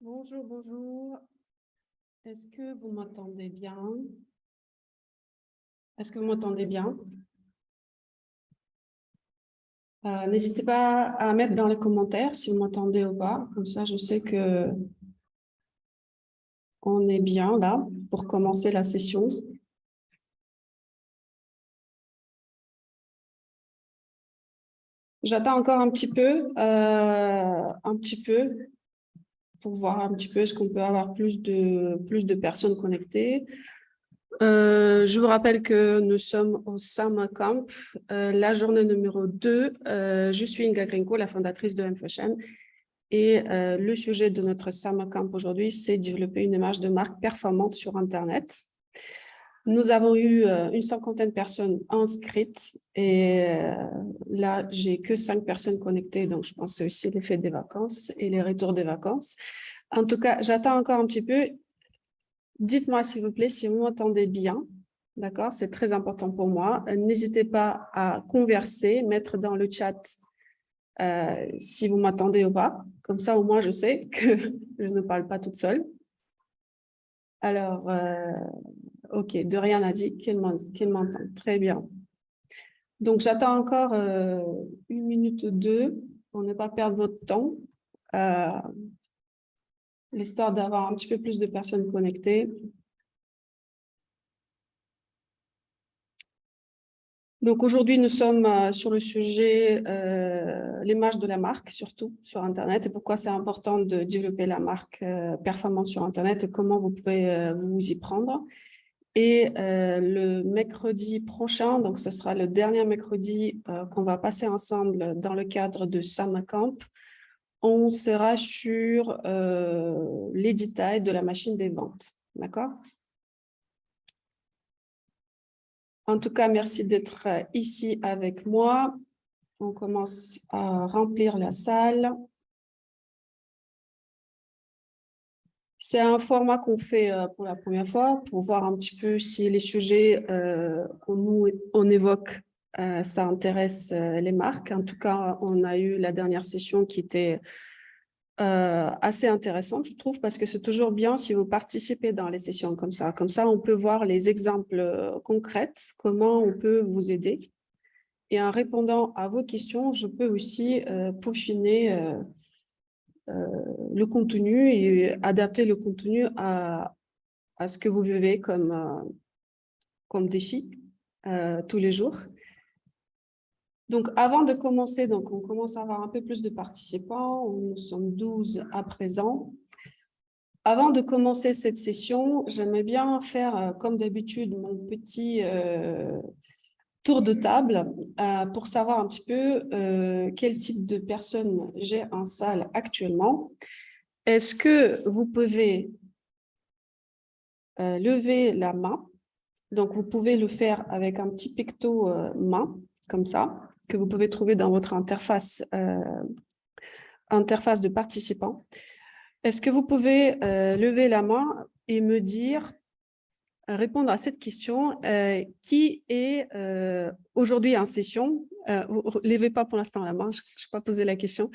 Bonjour, bonjour. Est-ce que vous m'entendez bien? Est-ce que vous m'entendez bien? N'hésitez pas à mettre dans les commentaires si vous m'entendez ou pas. Comme ça, je sais que on est bien là pour commencer la session. J'attends encore un petit peu pour voir un petit peu est-ce qu'on peut avoir plus de personnes connectées. Je vous rappelle que nous sommes au Summer Camp, la journée numéro 2. Je suis Inga Grinko, la fondatrice de M-Fashion. Et le sujet de notre Summer Camp aujourd'hui, c'est développer une image de marque performante sur Internet. Nous avons eu une cinquantaine de personnes inscrites et là, j'ai que 5 personnes connectées, donc je pense que c'est aussi l'effet des vacances et les retours des vacances. En tout cas, j'attends encore un petit peu. Dites-moi, s'il vous plaît, si vous m'entendez bien. D'accord? C'est très important pour moi. N'hésitez pas à converser, mettre dans le chat si vous m'attendez ou pas. Comme ça, au moins, je sais que je ne parle pas toute seule. Alors, OK, Dorian a dit qu'elle m'entend. Très bien. Donc, j'attends encore 1 minute ou 2 pour ne pas perdre votre temps, l'histoire d'avoir un petit peu plus de personnes connectées. Donc aujourd'hui, nous sommes sur le sujet l'image de la marque, surtout sur Internet, et pourquoi c'est important de développer la marque performante sur Internet et comment vous pouvez vous y prendre. Et le mercredi prochain, donc ce sera le dernier mercredi qu'on va passer ensemble dans le cadre de Summer Camp, on sera sur les détails de la machine des ventes. D'accord ? En tout cas, merci d'être ici avec moi. On commence à remplir la salle. C'est un format qu'on fait pour la première fois pour voir un petit peu si les sujets qu'on évoque, ça intéresse les marques. En tout cas, on a eu la dernière session qui était assez intéressante, je trouve, parce que c'est toujours bien si vous participez dans les sessions comme ça. Comme ça, on peut voir les exemples concrets, comment on peut vous aider. Et en répondant à vos questions, je peux aussi peaufiner le contenu et adapter le contenu à ce que vous vivez comme défi tous les jours. Donc, avant de commencer, donc on commence à avoir un peu plus de participants. Nous sommes 12 à présent. Avant de commencer cette session, j'aimerais bien faire, comme d'habitude, mon petit tour de table pour savoir un petit peu quel type de personnes j'ai en salle actuellement. Est-ce que vous pouvez lever la main? Donc, vous pouvez le faire avec un petit picto main, comme ça, que vous pouvez trouver dans votre interface de participant. Est-ce que vous pouvez lever la main et me dire, répondre à cette question, qui est aujourd'hui en session, levez pas pour l'instant la main, je n'ai pas posé la question,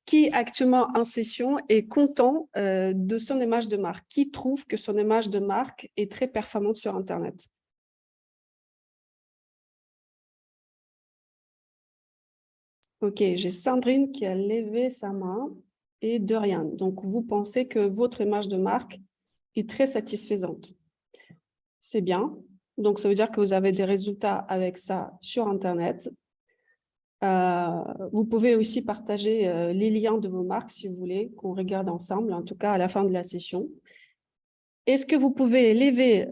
qui actuellement en session est content de son image de marque, qui trouve que son image de marque est très performante sur Internet? Ok, j'ai Sandrine qui a levé sa main et Dorian. Donc, vous pensez que votre image de marque est très satisfaisante. C'est bien. Donc, ça veut dire que vous avez des résultats avec ça sur Internet. Vous pouvez aussi partager les liens de vos marques si vous voulez, qu'on regarde ensemble, en tout cas à la fin de la session. Est-ce que vous pouvez lever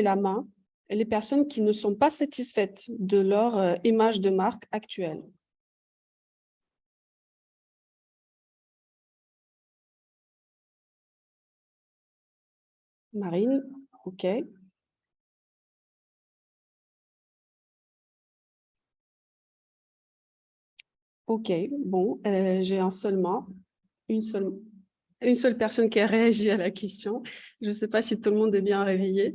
la main les personnes qui ne sont pas satisfaites de leur image de marque actuelle? Marine, OK. OK, bon, j'ai une seule personne qui a réagi à la question. Je ne sais pas si tout le monde est bien réveillé.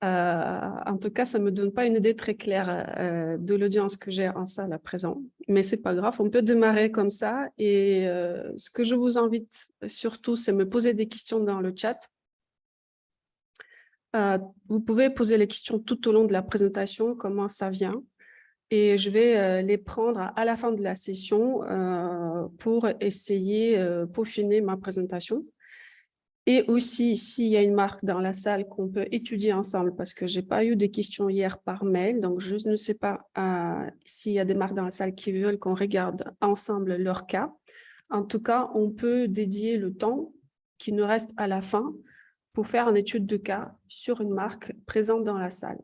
En tout cas, ça ne me donne pas une idée très claire de l'audience que j'ai en salle à présent. Mais ce n'est pas grave, on peut démarrer comme ça. Et ce que je vous invite surtout, c'est me poser des questions dans le chat. Vous pouvez poser les questions tout au long de la présentation, comment ça vient. Et je vais les prendre à la fin de la session pour essayer de peaufiner ma présentation. Et aussi, s'il y a une marque dans la salle qu'on peut étudier ensemble, parce que je n'ai pas eu de questions hier par mail, donc je ne sais pas s'il y a des marques dans la salle qui veulent qu'on regarde ensemble leur cas. En tout cas, on peut dédier le temps qui nous reste à la fin pour faire une étude de cas sur une marque présente dans la salle.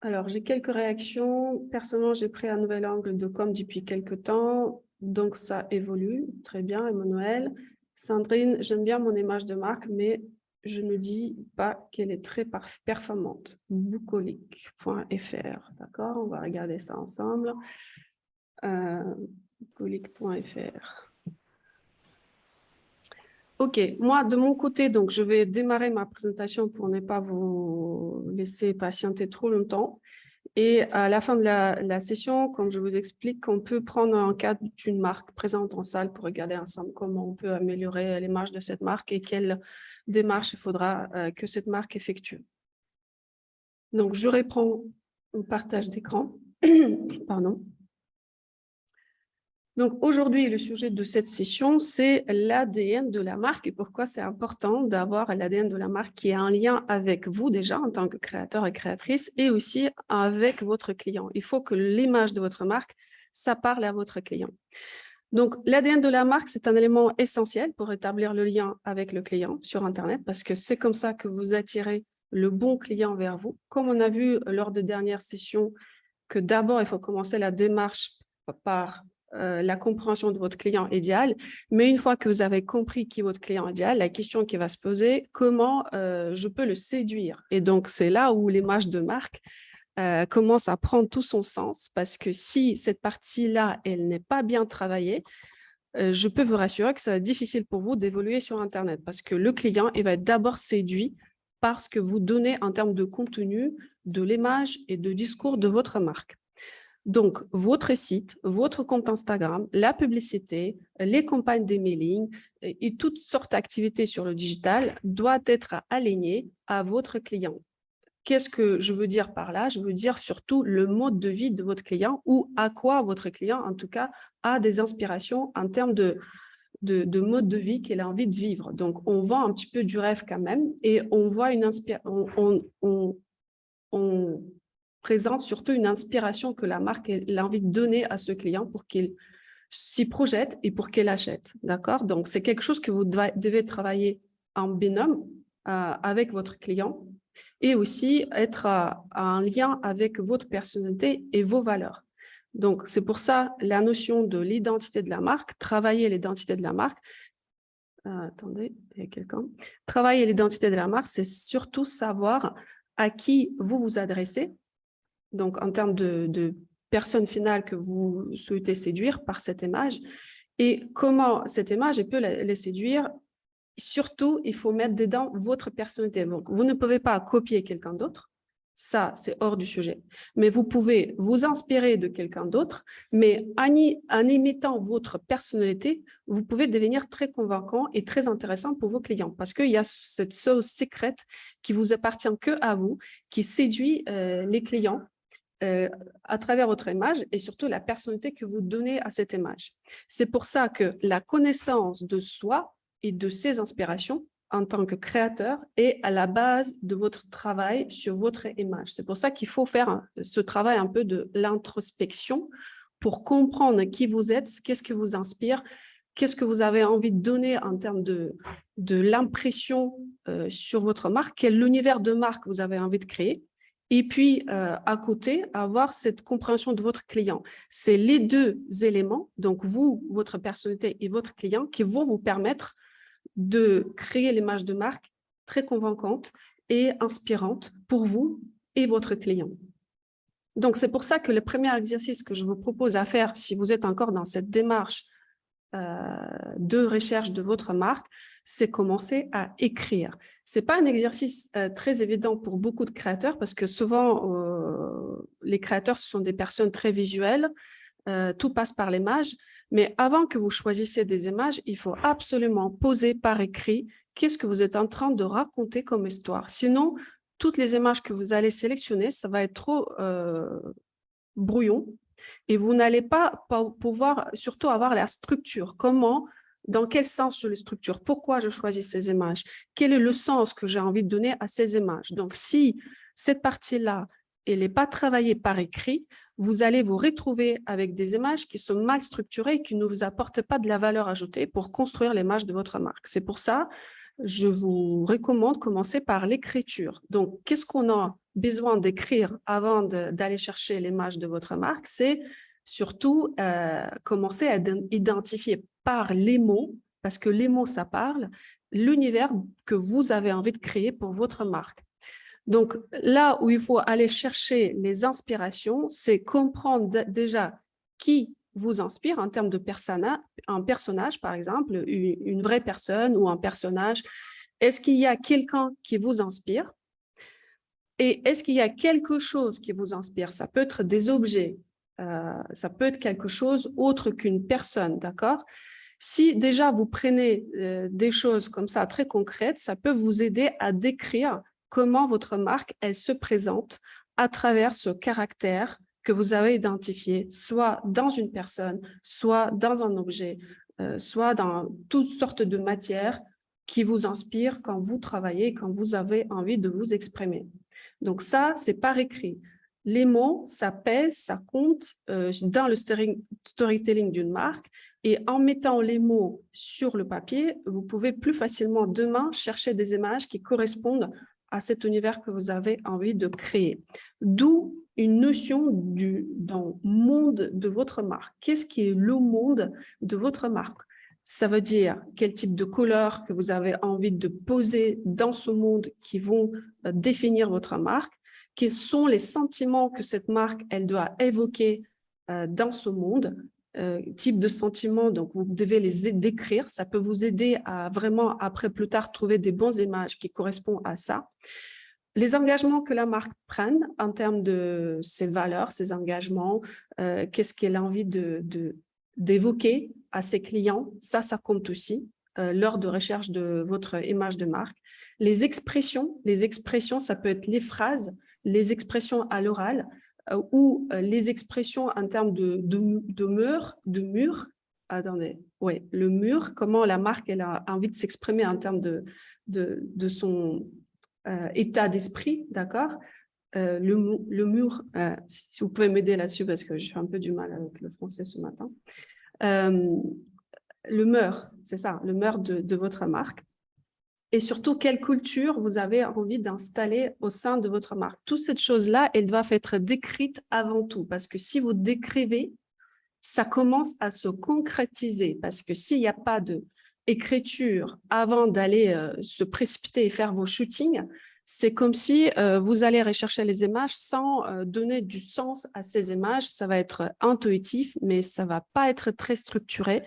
Alors, j'ai quelques réactions. Personnellement, j'ai pris un nouvel angle de com depuis quelques temps, donc ça évolue. Très bien, Emmanuel. Sandrine, j'aime bien mon image de marque, mais je ne dis pas qu'elle est très performante. Bucolic.fr, d'accord? On va regarder ça ensemble. Bucolic.fr. OK, moi, de mon côté, donc, je vais démarrer ma présentation pour ne pas vous laisser patienter trop longtemps. Et à la fin de la session, comme je vous explique, on peut prendre un cas d'une marque présente en salle pour regarder ensemble comment on peut améliorer l'image de cette marque et quelle démarche il faudra que cette marque effectue. Donc, je reprends le partage d'écran. Pardon. Donc, aujourd'hui, le sujet de cette session, c'est l'ADN de la marque et pourquoi c'est important d'avoir l'ADN de la marque qui est en lien avec vous déjà en tant que créateur et créatrice et aussi avec votre client. Il faut que l'image de votre marque, ça parle à votre client. Donc, l'ADN de la marque, c'est un élément essentiel pour établir le lien avec le client sur Internet parce que c'est comme ça que vous attirez le bon client vers vous. Comme on a vu lors de dernières sessions, que d'abord, il faut commencer la démarche par la compréhension de votre client idéal. Mais une fois que vous avez compris qui est votre client idéal, la question qui va se poser, comment je peux le séduire? Et donc, c'est là où l'image de marque commence à prendre tout son sens parce que si cette partie-là, elle n'est pas bien travaillée, je peux vous rassurer que ça va être difficile pour vous d'évoluer sur Internet parce que le client, il va être d'abord séduit par ce que vous donnez en termes de contenu, de l'image et de discours de votre marque. Donc, votre site, votre compte Instagram, la publicité, les campagnes d'emailing et toutes sortes d'activités sur le digital doivent être alignées à votre client. Qu'est-ce que je veux dire par là? Je veux dire surtout le mode de vie de votre client ou à quoi votre client, en tout cas, a des inspirations en termes de mode de vie qu'il a envie de vivre. Donc, on vend un petit peu du rêve quand même et on voit une inspiration, on présente surtout une inspiration que la marque a envie de donner à ce client pour qu'il s'y projette et pour qu'il achète. D'accord? Donc, c'est quelque chose que vous devez travailler en binôme avec votre client et aussi être en lien avec votre personnalité et vos valeurs. Donc, c'est pour ça la notion de l'identité de la marque, travailler l'identité de la marque. Attendez, il y a quelqu'un. Travailler l'identité de la marque, c'est surtout savoir à qui vous vous adressez, donc en termes de personne finale que vous souhaitez séduire par cette image, et comment cette image peut les séduire. Surtout, il faut mettre dedans votre personnalité. Donc, vous ne pouvez pas copier quelqu'un d'autre, ça, c'est hors du sujet. Mais vous pouvez vous inspirer de quelqu'un d'autre, mais en imitant votre personnalité, vous pouvez devenir très convaincant et très intéressant pour vos clients parce qu'il y a cette sauce secrète qui vous appartient que à vous, qui séduit les clients à travers votre image et surtout la personnalité que vous donnez à cette image. C'est pour ça que la connaissance de soi et de ses inspirations en tant que créateur est à la base de votre travail sur votre image. C'est pour ça qu'il faut faire ce travail un peu de l'introspection pour comprendre qui vous êtes, qu'est-ce qui vous inspire, qu'est-ce que vous avez envie de donner en termes de l'impression sur votre marque, quel univers de marque vous avez envie de créer. Et puis, à côté, avoir cette compréhension de votre client. C'est les deux éléments, donc vous, votre personnalité et votre client, qui vont vous permettre de créer l'image de marque très convaincante et inspirante pour vous et votre client. Donc, c'est pour ça que le premier exercice que je vous propose à faire, si vous êtes encore dans cette démarche de recherche de votre marque, c'est commencer à écrire. Ce n'est pas un exercice très évident pour beaucoup de créateurs parce que souvent, les créateurs, ce sont des personnes très visuelles, tout passe par l'image. Mais avant que vous choisissiez des images, il faut absolument poser par écrit qu'est-ce que vous êtes en train de raconter comme histoire. Sinon, toutes les images que vous allez sélectionner, ça va être trop brouillon et vous n'allez pas pouvoir surtout avoir la structure. Comment, dans quel sens je les structure? Pourquoi je choisis ces images? Quel est le sens que j'ai envie de donner à ces images? Donc, si cette partie-là, elle n'est pas travaillée par écrit, vous allez vous retrouver avec des images qui sont mal structurées et qui ne vous apportent pas de la valeur ajoutée pour construire l'image de votre marque. C'est pour ça je vous recommande de commencer par l'écriture. Donc, qu'est-ce qu'on a besoin d'écrire avant d'aller chercher l'image de votre marque? C'est surtout commencer à identifier par les mots, parce que les mots, ça parle, l'univers que vous avez envie de créer pour votre marque. Donc, là où il faut aller chercher les inspirations, c'est comprendre déjà qui vous inspire en termes de un personnage, par exemple, une vraie personne ou un personnage. Est-ce qu'il y a quelqu'un qui vous inspire? Et est-ce qu'il y a quelque chose qui vous inspire? Ça peut être des objets, ça peut être quelque chose autre qu'une personne, d'accord? Si déjà vous prenez des choses comme ça très concrètes, ça peut vous aider à décrire comment votre marque, elle se présente à travers ce caractère que vous avez identifié, soit dans une personne, soit dans un objet, soit dans toutes sortes de matières qui vous inspirent quand vous travaillez, quand vous avez envie de vous exprimer. Donc ça, c'est par écrit. Les mots, ça pèse, ça compte dans le storytelling d'une marque. Et en mettant les mots sur le papier, vous pouvez plus facilement demain chercher des images qui correspondent à cet univers que vous avez envie de créer. D'où une notion dans le monde de votre marque. Qu'est-ce qui est le monde de votre marque? Ça veut dire quel type de couleurs que vous avez envie de poser dans ce monde qui vont définir votre marque. Quels sont les sentiments que cette marque elle doit évoquer dans ce monde, type de sentiments, donc vous devez les décrire, ça peut vous aider à vraiment, après plus tard, trouver des bonnes images qui correspondent à ça. Les engagements que la marque prenne en termes de ses valeurs, ses engagements, qu'est-ce qu'elle a envie d'évoquer à ses clients, ça compte aussi lors de recherche de votre image de marque. Les expressions, ça peut être les phrases, les expressions à l'oral, ou les expressions en termes de mur. Attendez, ouais, le mur, comment la marque elle a envie de s'exprimer en termes de son état d'esprit, d'accord? Le mur, si vous pouvez m'aider là-dessus parce que je fais un peu du mal avec le français ce matin. Le mur, c'est ça, le mur de votre marque. Et surtout, quelle culture vous avez envie d'installer au sein de votre marque. Toutes ces choses-là, elles doivent être décrites avant tout, parce que si vous décrivez, ça commence à se concrétiser, parce que s'il n'y a pas d'écriture avant d'aller se précipiter et faire vos shootings, c'est comme si vous allez rechercher les images sans donner du sens à ces images. Ça va être intuitif, mais ça ne va pas être très structuré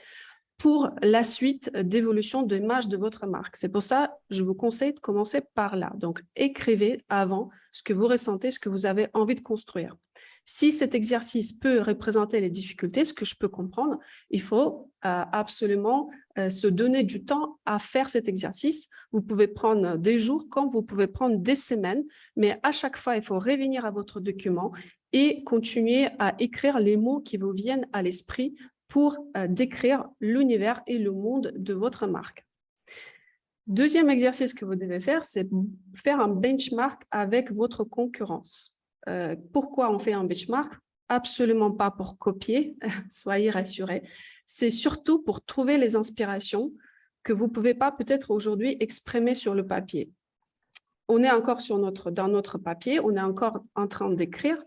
pour la suite d'évolution de l'image de votre marque. C'est pour ça que je vous conseille de commencer par là. Donc, écrivez avant ce que vous ressentez, ce que vous avez envie de construire. Si cet exercice peut représenter les difficultés, ce que je peux comprendre, il faut absolument se donner du temps à faire cet exercice. Vous pouvez prendre des jours comme vous pouvez prendre des semaines, mais à chaque fois, il faut revenir à votre document et continuer à écrire les mots qui vous viennent à l'esprit pour décrire l'univers et le monde de votre marque. Deuxième exercice que vous devez faire, c'est faire un benchmark avec votre concurrence. Pourquoi on fait un benchmark? Absolument pas pour copier, soyez rassurés. C'est surtout pour trouver les inspirations que vous ne pouvez pas peut-être aujourd'hui exprimer sur le papier. On est encore dans notre papier, on est encore en train d'écrire.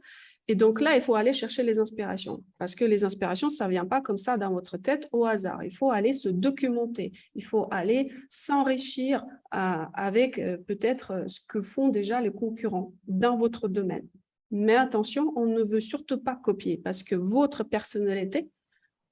Et donc là, il faut aller chercher les inspirations parce que les inspirations, ça ne vient pas comme ça dans votre tête au hasard. Il faut aller se documenter, il faut aller s'enrichir avec peut-être ce que font déjà les concurrents dans votre domaine. Mais attention, on ne veut surtout pas copier parce que votre personnalité,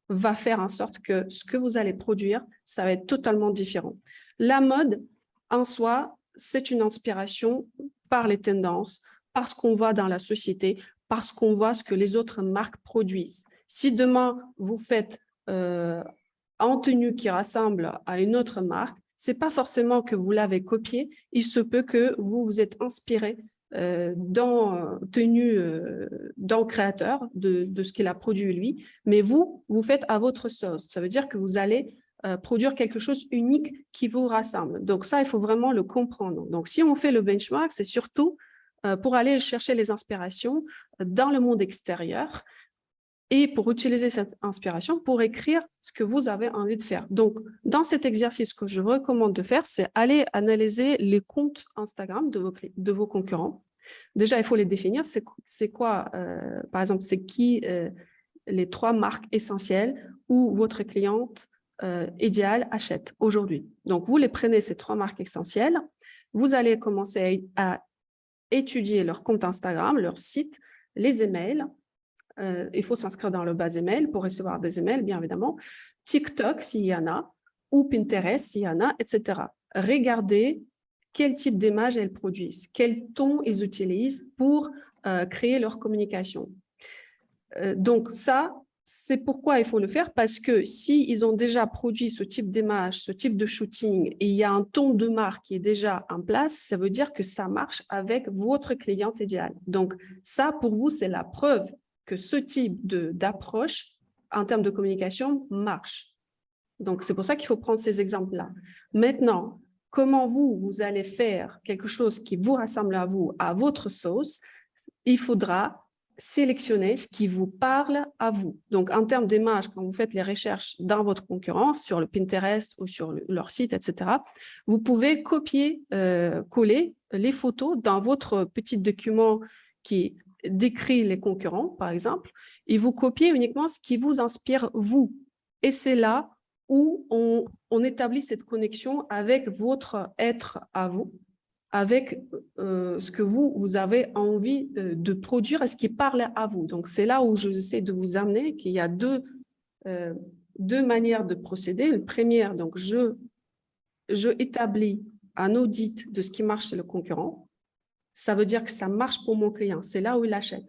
va faire en sorte que ce que vous allez produire, ça va être totalement différent. La mode, en soi, c'est une inspiration par les tendances, parce qu'on voit dans la société, parce qu'on voit ce que les autres marques produisent. Si demain, vous faites en tenue qui ressemble à une autre marque, ce n'est pas forcément que vous l'avez copié, il se peut que vous vous êtes inspiré dans le créateur de ce qu'il a produit lui, mais vous faites à votre sauce. Ça veut dire que vous allez produire quelque chose unique qui vous rassemble. Donc ça, il faut vraiment le comprendre. Donc si on fait le benchmark, c'est surtout pour aller chercher les inspirations dans le monde extérieur et pour utiliser cette inspiration pour écrire ce que vous avez envie de faire. Donc, dans cet exercice, ce que je recommande de faire, c'est aller analyser les comptes Instagram de vos concurrents. Déjà, il faut les définir. C'est quoi, par exemple, c'est qui les 3 marques essentielles où votre cliente idéale achète aujourd'hui. Donc, vous les prenez, ces 3 marques essentielles. Vous allez commencer à étudier leur compte Instagram, leur site, les emails. Il faut s'inscrire dans le base email pour recevoir des emails, bien évidemment. TikTok, s'il y en a, ou Pinterest, s'il y en a, etc. Regardez quel type d'image elles produisent, quel ton ils utilisent pour créer leur communication. Donc ça, c'est pourquoi il faut le faire, parce que s'ils ont déjà produit ce type d'image, ce type de shooting, et il y a un ton de marque qui est déjà en place, ça veut dire que ça marche avec votre cliente idéale. Donc ça, pour vous, c'est la preuve que ce type d'approche en termes de communication marche. Donc, c'est pour ça qu'il faut prendre ces exemples-là. Maintenant, comment vous allez faire quelque chose qui vous rassemble à vous, à votre sauce, il faudra sélectionner ce qui vous parle à vous. Donc, en termes d'image, quand vous faites les recherches dans votre concurrence, sur le Pinterest ou sur leur site, etc., vous pouvez copier, coller les photos dans votre petit document qui décrit les concurrents, par exemple, et vous copiez uniquement ce qui vous inspire, vous. Et c'est là où on établit cette connexion avec votre être à vous, avec ce que vous avez envie de produire et ce qui parle à vous. Donc, c'est là où j'essaie de vous amener qu'il y a deux manières de procéder. La première, donc, je établis un audit de ce qui marche chez le concurrent. Ça veut dire que ça marche pour mon client. C'est là où il achète.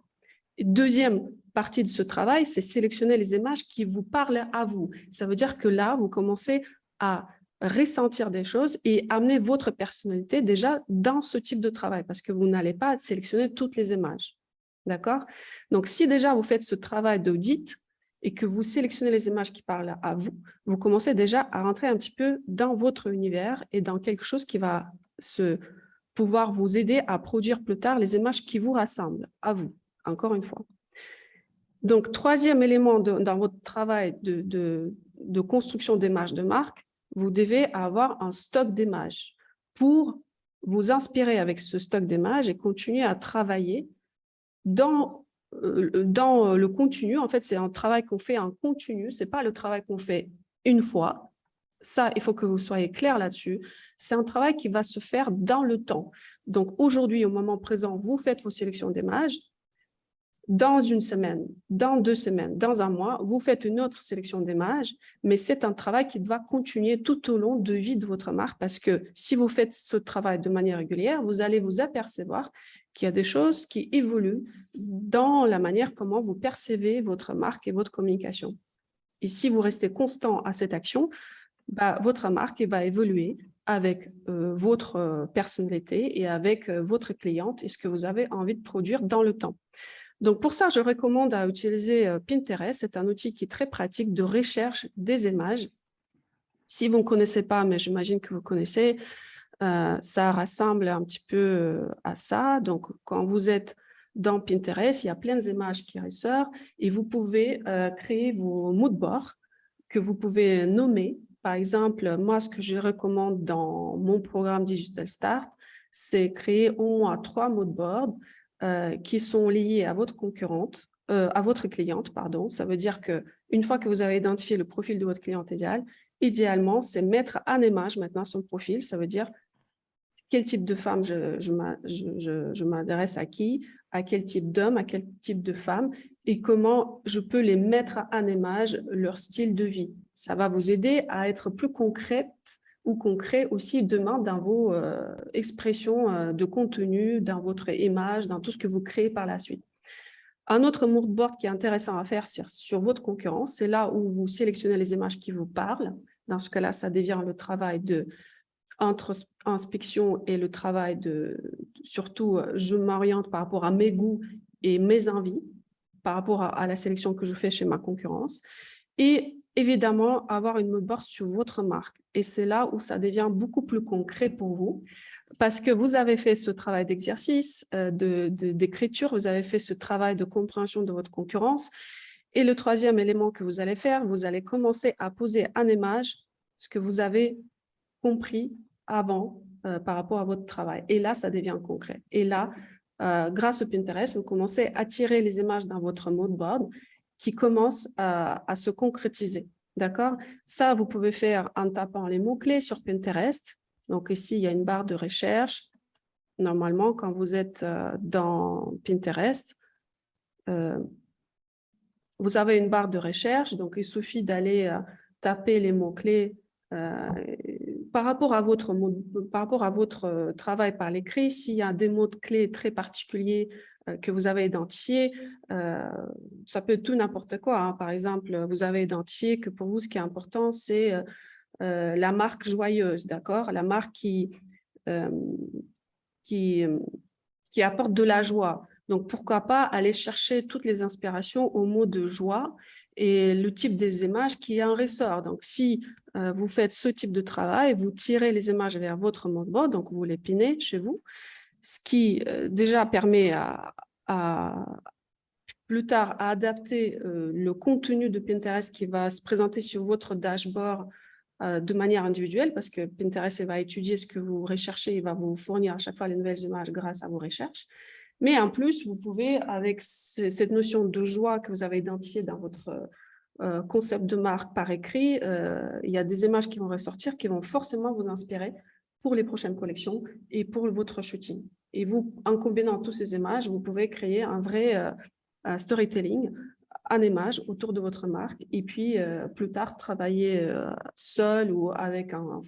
Et deuxième partie de ce travail, c'est sélectionner les images qui vous parlent à vous. Ça veut dire que là, vous commencez à ressentir des choses et amener votre personnalité déjà dans ce type de travail parce que vous n'allez pas sélectionner toutes les images. D'accord? Donc, si déjà vous faites ce travail d'audit et que vous sélectionnez les images qui parlent à vous, vous commencez déjà à rentrer un petit peu dans votre univers et dans quelque chose qui va pouvoir vous aider à produire plus tard les images qui vous rassemblent à vous, encore une fois. Donc, troisième élément dans votre travail de construction d'images de marque, vous devez avoir un stock d'images pour vous inspirer avec ce stock d'images et continuer à travailler dans le continu. En fait, c'est un travail qu'on fait en continu, ce n'est pas le travail qu'on fait une fois. Ça, il faut que vous soyez clair là-dessus. C'est un travail qui va se faire dans le temps. Donc, aujourd'hui, au moment présent, vous faites vos sélections d'images. Dans une semaine, dans 2 semaines, dans un mois, vous faites une autre sélection d'images, mais c'est un travail qui doit continuer tout au long de vie de votre marque parce que si vous faites ce travail de manière régulière, vous allez vous apercevoir qu'il y a des choses qui évoluent dans la manière comment vous percevez votre marque et votre communication. Et si vous restez constant à cette action, votre marque va évoluer avec votre personnalité et avec votre cliente et ce que vous avez envie de produire dans le temps. Donc, pour ça, je recommande à utiliser Pinterest. C'est un outil qui est très pratique de recherche des images. Si vous ne connaissez pas, mais j'imagine que vous connaissez, ça rassemble un petit peu à ça. Donc, quand vous êtes dans Pinterest, il y a plein d'images qui ressortent et vous pouvez créer vos mood boards que vous pouvez nommer. Par exemple, moi, ce que je recommande dans mon programme Digital Start, c'est créer au moins 3 mood boards qui sont liés à votre concurrente, à votre cliente, pardon. Ça veut dire qu'une fois que vous avez identifié le profil de votre cliente idéale, idéalement, c'est mettre en image maintenant son profil. Ça veut dire quel type de femme je m'adresse à qui, à quel type d'homme, à quel type de femme, et comment je peux les mettre en image, leur style de vie. Ça va vous aider à être plus concrète ou concret aussi demain dans vos expressions de contenu, dans votre image, dans tout ce que vous créez par la suite. Un autre mood board qui est intéressant à faire sur votre concurrence, c'est là où vous sélectionnez les images qui vous parlent. Dans ce cas-là, ça devient le travail de inspection et le travail surtout, je m'oriente par rapport à mes goûts et mes envies, par rapport à la sélection que je fais chez ma concurrence. Et évidemment, avoir une mood board sur votre marque. Et c'est là où ça devient beaucoup plus concret pour vous, parce que vous avez fait ce travail d'exercice, d'écriture, vous avez fait ce travail de compréhension de votre concurrence. Et le troisième élément que vous allez faire, vous allez commencer à poser en image ce que vous avez compris avant par rapport à votre travail. Et là, ça devient concret. Et là, grâce au Pinterest, vous commencez à tirer les images dans votre mood board qui commencent à se concrétiser. D'accord? Ça, vous pouvez faire en tapant les mots-clés sur Pinterest. Donc ici, il y a une barre de recherche. Normalement, quand vous êtes dans Pinterest, vous avez une barre de recherche. Donc, il suffit d'aller taper les mots-clés par rapport à votre travail par l'écrit. S'il y a des mots-clés très particuliers que vous avez identifiés, ça peut être tout n'importe quoi. Hein. Par exemple, vous avez identifié que pour vous, ce qui est important, c'est la marque joyeuse, d'accord? La marque qui apporte de la joie. Donc, pourquoi pas aller chercher toutes les inspirations au mot de joie et le type des images qui en ressort. Donc, si vous faites ce type de travail, vous tirez les images vers votre mood board, donc vous les pinez chez vous, ce qui déjà permet plus tard à adapter le contenu de Pinterest qui va se présenter sur votre dashboard de manière individuelle, parce que Pinterest va étudier ce que vous recherchez, il va vous fournir à chaque fois les nouvelles images grâce à vos recherches. Mais en plus, vous pouvez, avec cette notion de joie que vous avez identifiée dans votre concept de marque par écrit, il y a des images qui vont ressortir qui vont forcément vous inspirer pour les prochaines collections et pour votre shooting. Et vous, en combinant toutes ces images, vous pouvez créer un vrai storytelling en images autour de votre marque et puis plus tard travailler seul ou avec un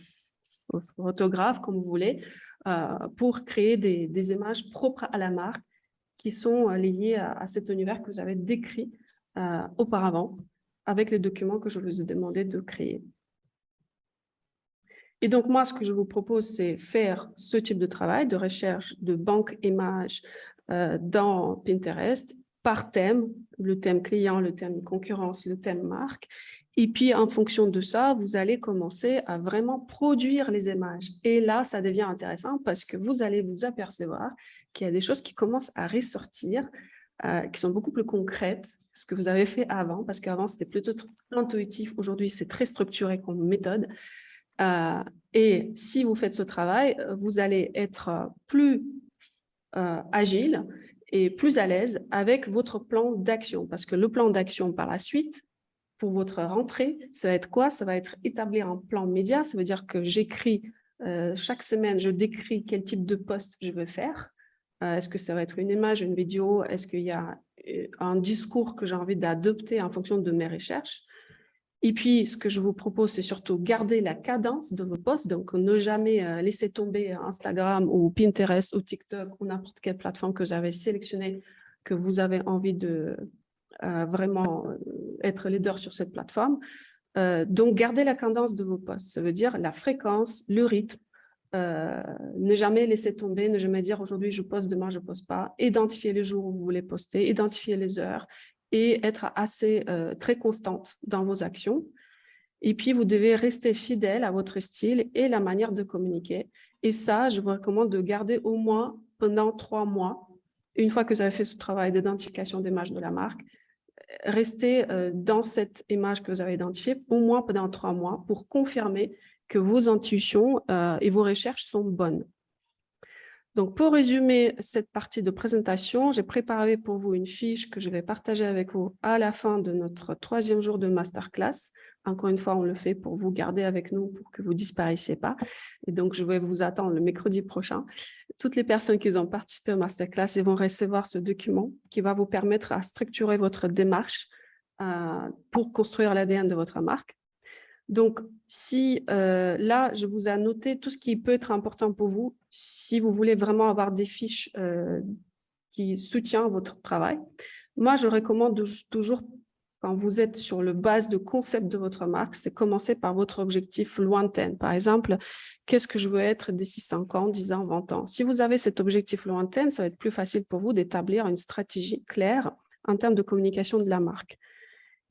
photographe comme vous voulez pour créer des images propres à la marque qui sont liées à cet univers que vous avez décrit auparavant avec les documents que je vous ai demandé de créer. Et donc moi, ce que je vous propose, c'est faire ce type de travail de recherche de banque images dans Pinterest par thème, le thème client, le thème concurrence, le thème marque. Et puis, en fonction de ça, vous allez commencer à vraiment produire les images. Et là, ça devient intéressant parce que vous allez vous apercevoir qu'il y a des choses qui commencent à ressortir, qui sont beaucoup plus concrètes que ce que vous avez fait avant, parce qu'avant, c'était plutôt intuitif. Aujourd'hui, c'est très structuré comme méthode. Et si vous faites ce travail, vous allez être plus agile et plus à l'aise avec votre plan d'action. Parce que le plan d'action par la suite, pour votre rentrée, ça va être quoi? Ça va être établir un plan média. Ça veut dire que j'écris chaque semaine, je décris quel type de post je veux faire. Est-ce que ça va être une image, une vidéo? Est-ce qu'il y a un discours que j'ai envie d'adopter en fonction de mes recherches? Et puis, ce que je vous propose, c'est surtout garder la cadence de vos posts, donc ne jamais laisser tomber Instagram ou Pinterest ou TikTok ou n'importe quelle plateforme que vous avez sélectionnée, que vous avez envie de vraiment être leader sur cette plateforme. Donc, gardez la cadence de vos posts, ça veut dire la fréquence, le rythme, ne jamais laisser tomber, ne jamais dire aujourd'hui je poste, demain je ne poste pas, identifier les jours où vous voulez poster, identifier les heures, et être assez très constante dans vos actions. Et puis, vous devez rester fidèle à votre style et la manière de communiquer. Et ça, je vous recommande de garder au moins pendant 3 mois. Une fois que vous avez fait ce travail d'identification d'image de la marque, restez dans cette image que vous avez identifiée au moins pendant 3 mois pour confirmer que vos intuitions et vos recherches sont bonnes. Donc, pour résumer cette partie de présentation, j'ai préparé pour vous une fiche que je vais partager avec vous à la fin de notre 3e jour de masterclass. Encore une fois, on le fait pour vous garder avec nous, pour que vous ne disparaissiez pas. Et donc, je vais vous attendre le mercredi prochain. toutes les personnes qui ont participé au masterclass, ils vont recevoir ce document qui va vous permettre à structurer votre démarche pour construire l'ADN de votre marque. Donc, si là, je vous ai noté tout ce qui peut être important pour vous, si vous voulez vraiment avoir des fiches qui soutiennent votre travail, moi, je recommande toujours, quand vous êtes sur le base de concept de votre marque, c'est commencer par votre objectif lointain. Par exemple, qu'est-ce que je veux être d'ici 5 ans, 10 ans, 20 ans? Si vous avez cet objectif lointain, ça va être plus facile pour vous d'établir une stratégie claire en termes de communication de la marque.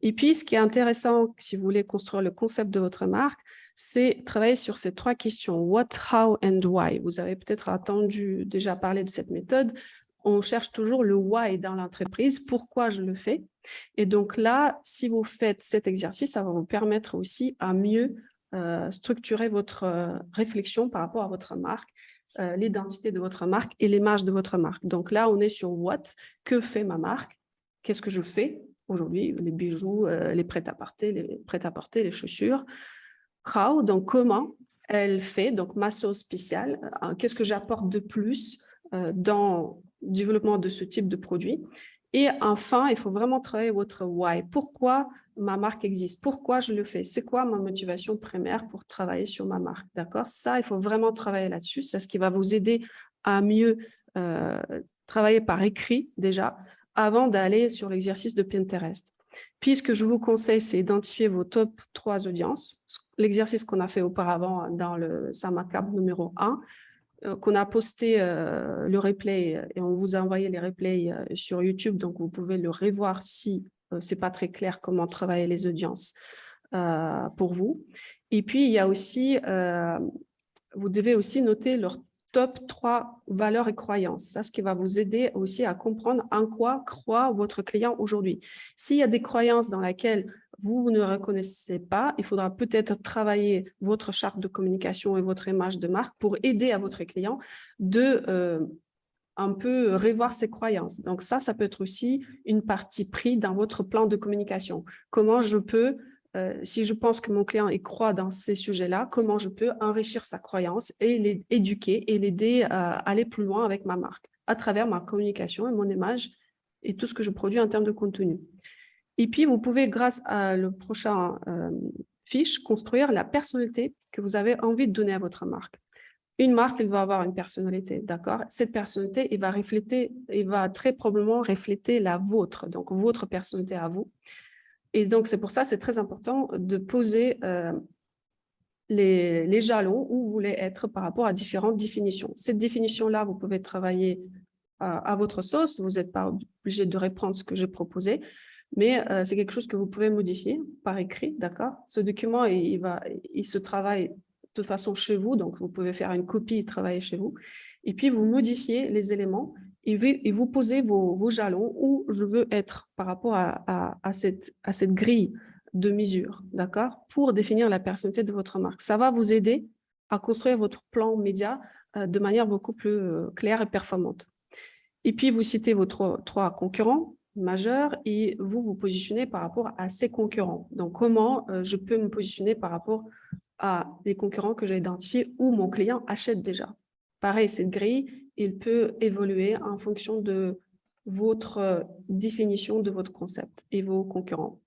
Et puis, ce qui est intéressant, si vous voulez construire le concept de votre marque, c'est travailler sur ces 3 questions. What, how and why. Vous avez peut-être entendu déjà parler de cette méthode. On cherche toujours le why dans l'entreprise, pourquoi je le fais. Et donc là, si vous faites cet exercice, ça va vous permettre aussi à mieux structurer votre réflexion par rapport à votre marque, l'identité de votre marque et l'image de votre marque. Donc là, on est sur what, que fait ma marque, qu'est-ce que je fais aujourd'hui, les bijoux, les prêt-à-porter, les chaussures. How, donc comment elle fait, donc ma sauce spéciale, qu'est-ce que j'apporte de plus dans le développement de ce type de produit. Et enfin, il faut vraiment travailler votre why. Pourquoi ma marque existe? Pourquoi je le fais? C'est quoi ma motivation primaire pour travailler sur ma marque? D'accord? Ça, il faut vraiment travailler là-dessus. C'est ce qui va vous aider à mieux travailler par écrit déjà, avant d'aller sur l'exercice de Pinterest. Puis, ce que je vous conseille, c'est identifier vos top 3 audiences. L'exercice qu'on a fait auparavant dans le Samarkand numéro 1, qu'on a posté le replay et on vous a envoyé les replays sur YouTube, donc vous pouvez le revoir si ce n'est pas très clair comment travailler les audiences pour vous. Et puis, il y a aussi, vous devez aussi noter leur top 3 valeurs et croyances. Ça, ce qui va vous aider aussi à comprendre en quoi croit votre client aujourd'hui. S'il y a des croyances dans lesquelles vous ne reconnaissez pas, il faudra peut-être travailler votre charte de communication et votre image de marque pour aider à votre client de un peu revoir ses croyances. Donc ça peut être aussi une partie prise dans votre plan de communication. Comment je peux si je pense que mon client y croit dans ces sujets-là, comment je peux enrichir sa croyance et l'éduquer et l'aider à aller plus loin avec ma marque à travers ma communication et mon image et tout ce que je produis en termes de contenu. Et puis, vous pouvez, grâce à le prochain fiche, construire la personnalité que vous avez envie de donner à votre marque. Une marque, elle va avoir une personnalité, d'accord? Cette personnalité, elle va très probablement refléter la vôtre, donc votre personnalité à vous. Et donc, c'est pour ça c'est très important de poser les jalons où vous voulez être par rapport à différentes définitions. Cette définition-là, vous pouvez travailler à votre sauce. Vous n'êtes pas obligé de reprendre ce que j'ai proposé, mais c'est quelque chose que vous pouvez modifier par écrit, d'accord? Ce document, il se travaille de façon chez vous, donc vous pouvez faire une copie et travailler chez vous. Et puis, vous modifiez les éléments et vous posez vos jalons où je veux être par rapport à cette grille de mesure, d'accord, pour définir la personnalité de votre marque. Ça va vous aider à construire votre plan média de manière beaucoup plus claire et performante. Et puis, vous citez vos 3 concurrents majeurs et vous positionnez par rapport à ces concurrents. Donc, comment je peux me positionner par rapport à des concurrents que j'ai identifiés ou mon client achète déjà. Pareil, cette grille, il peut évoluer en fonction de votre définition de votre concept et vos concurrents.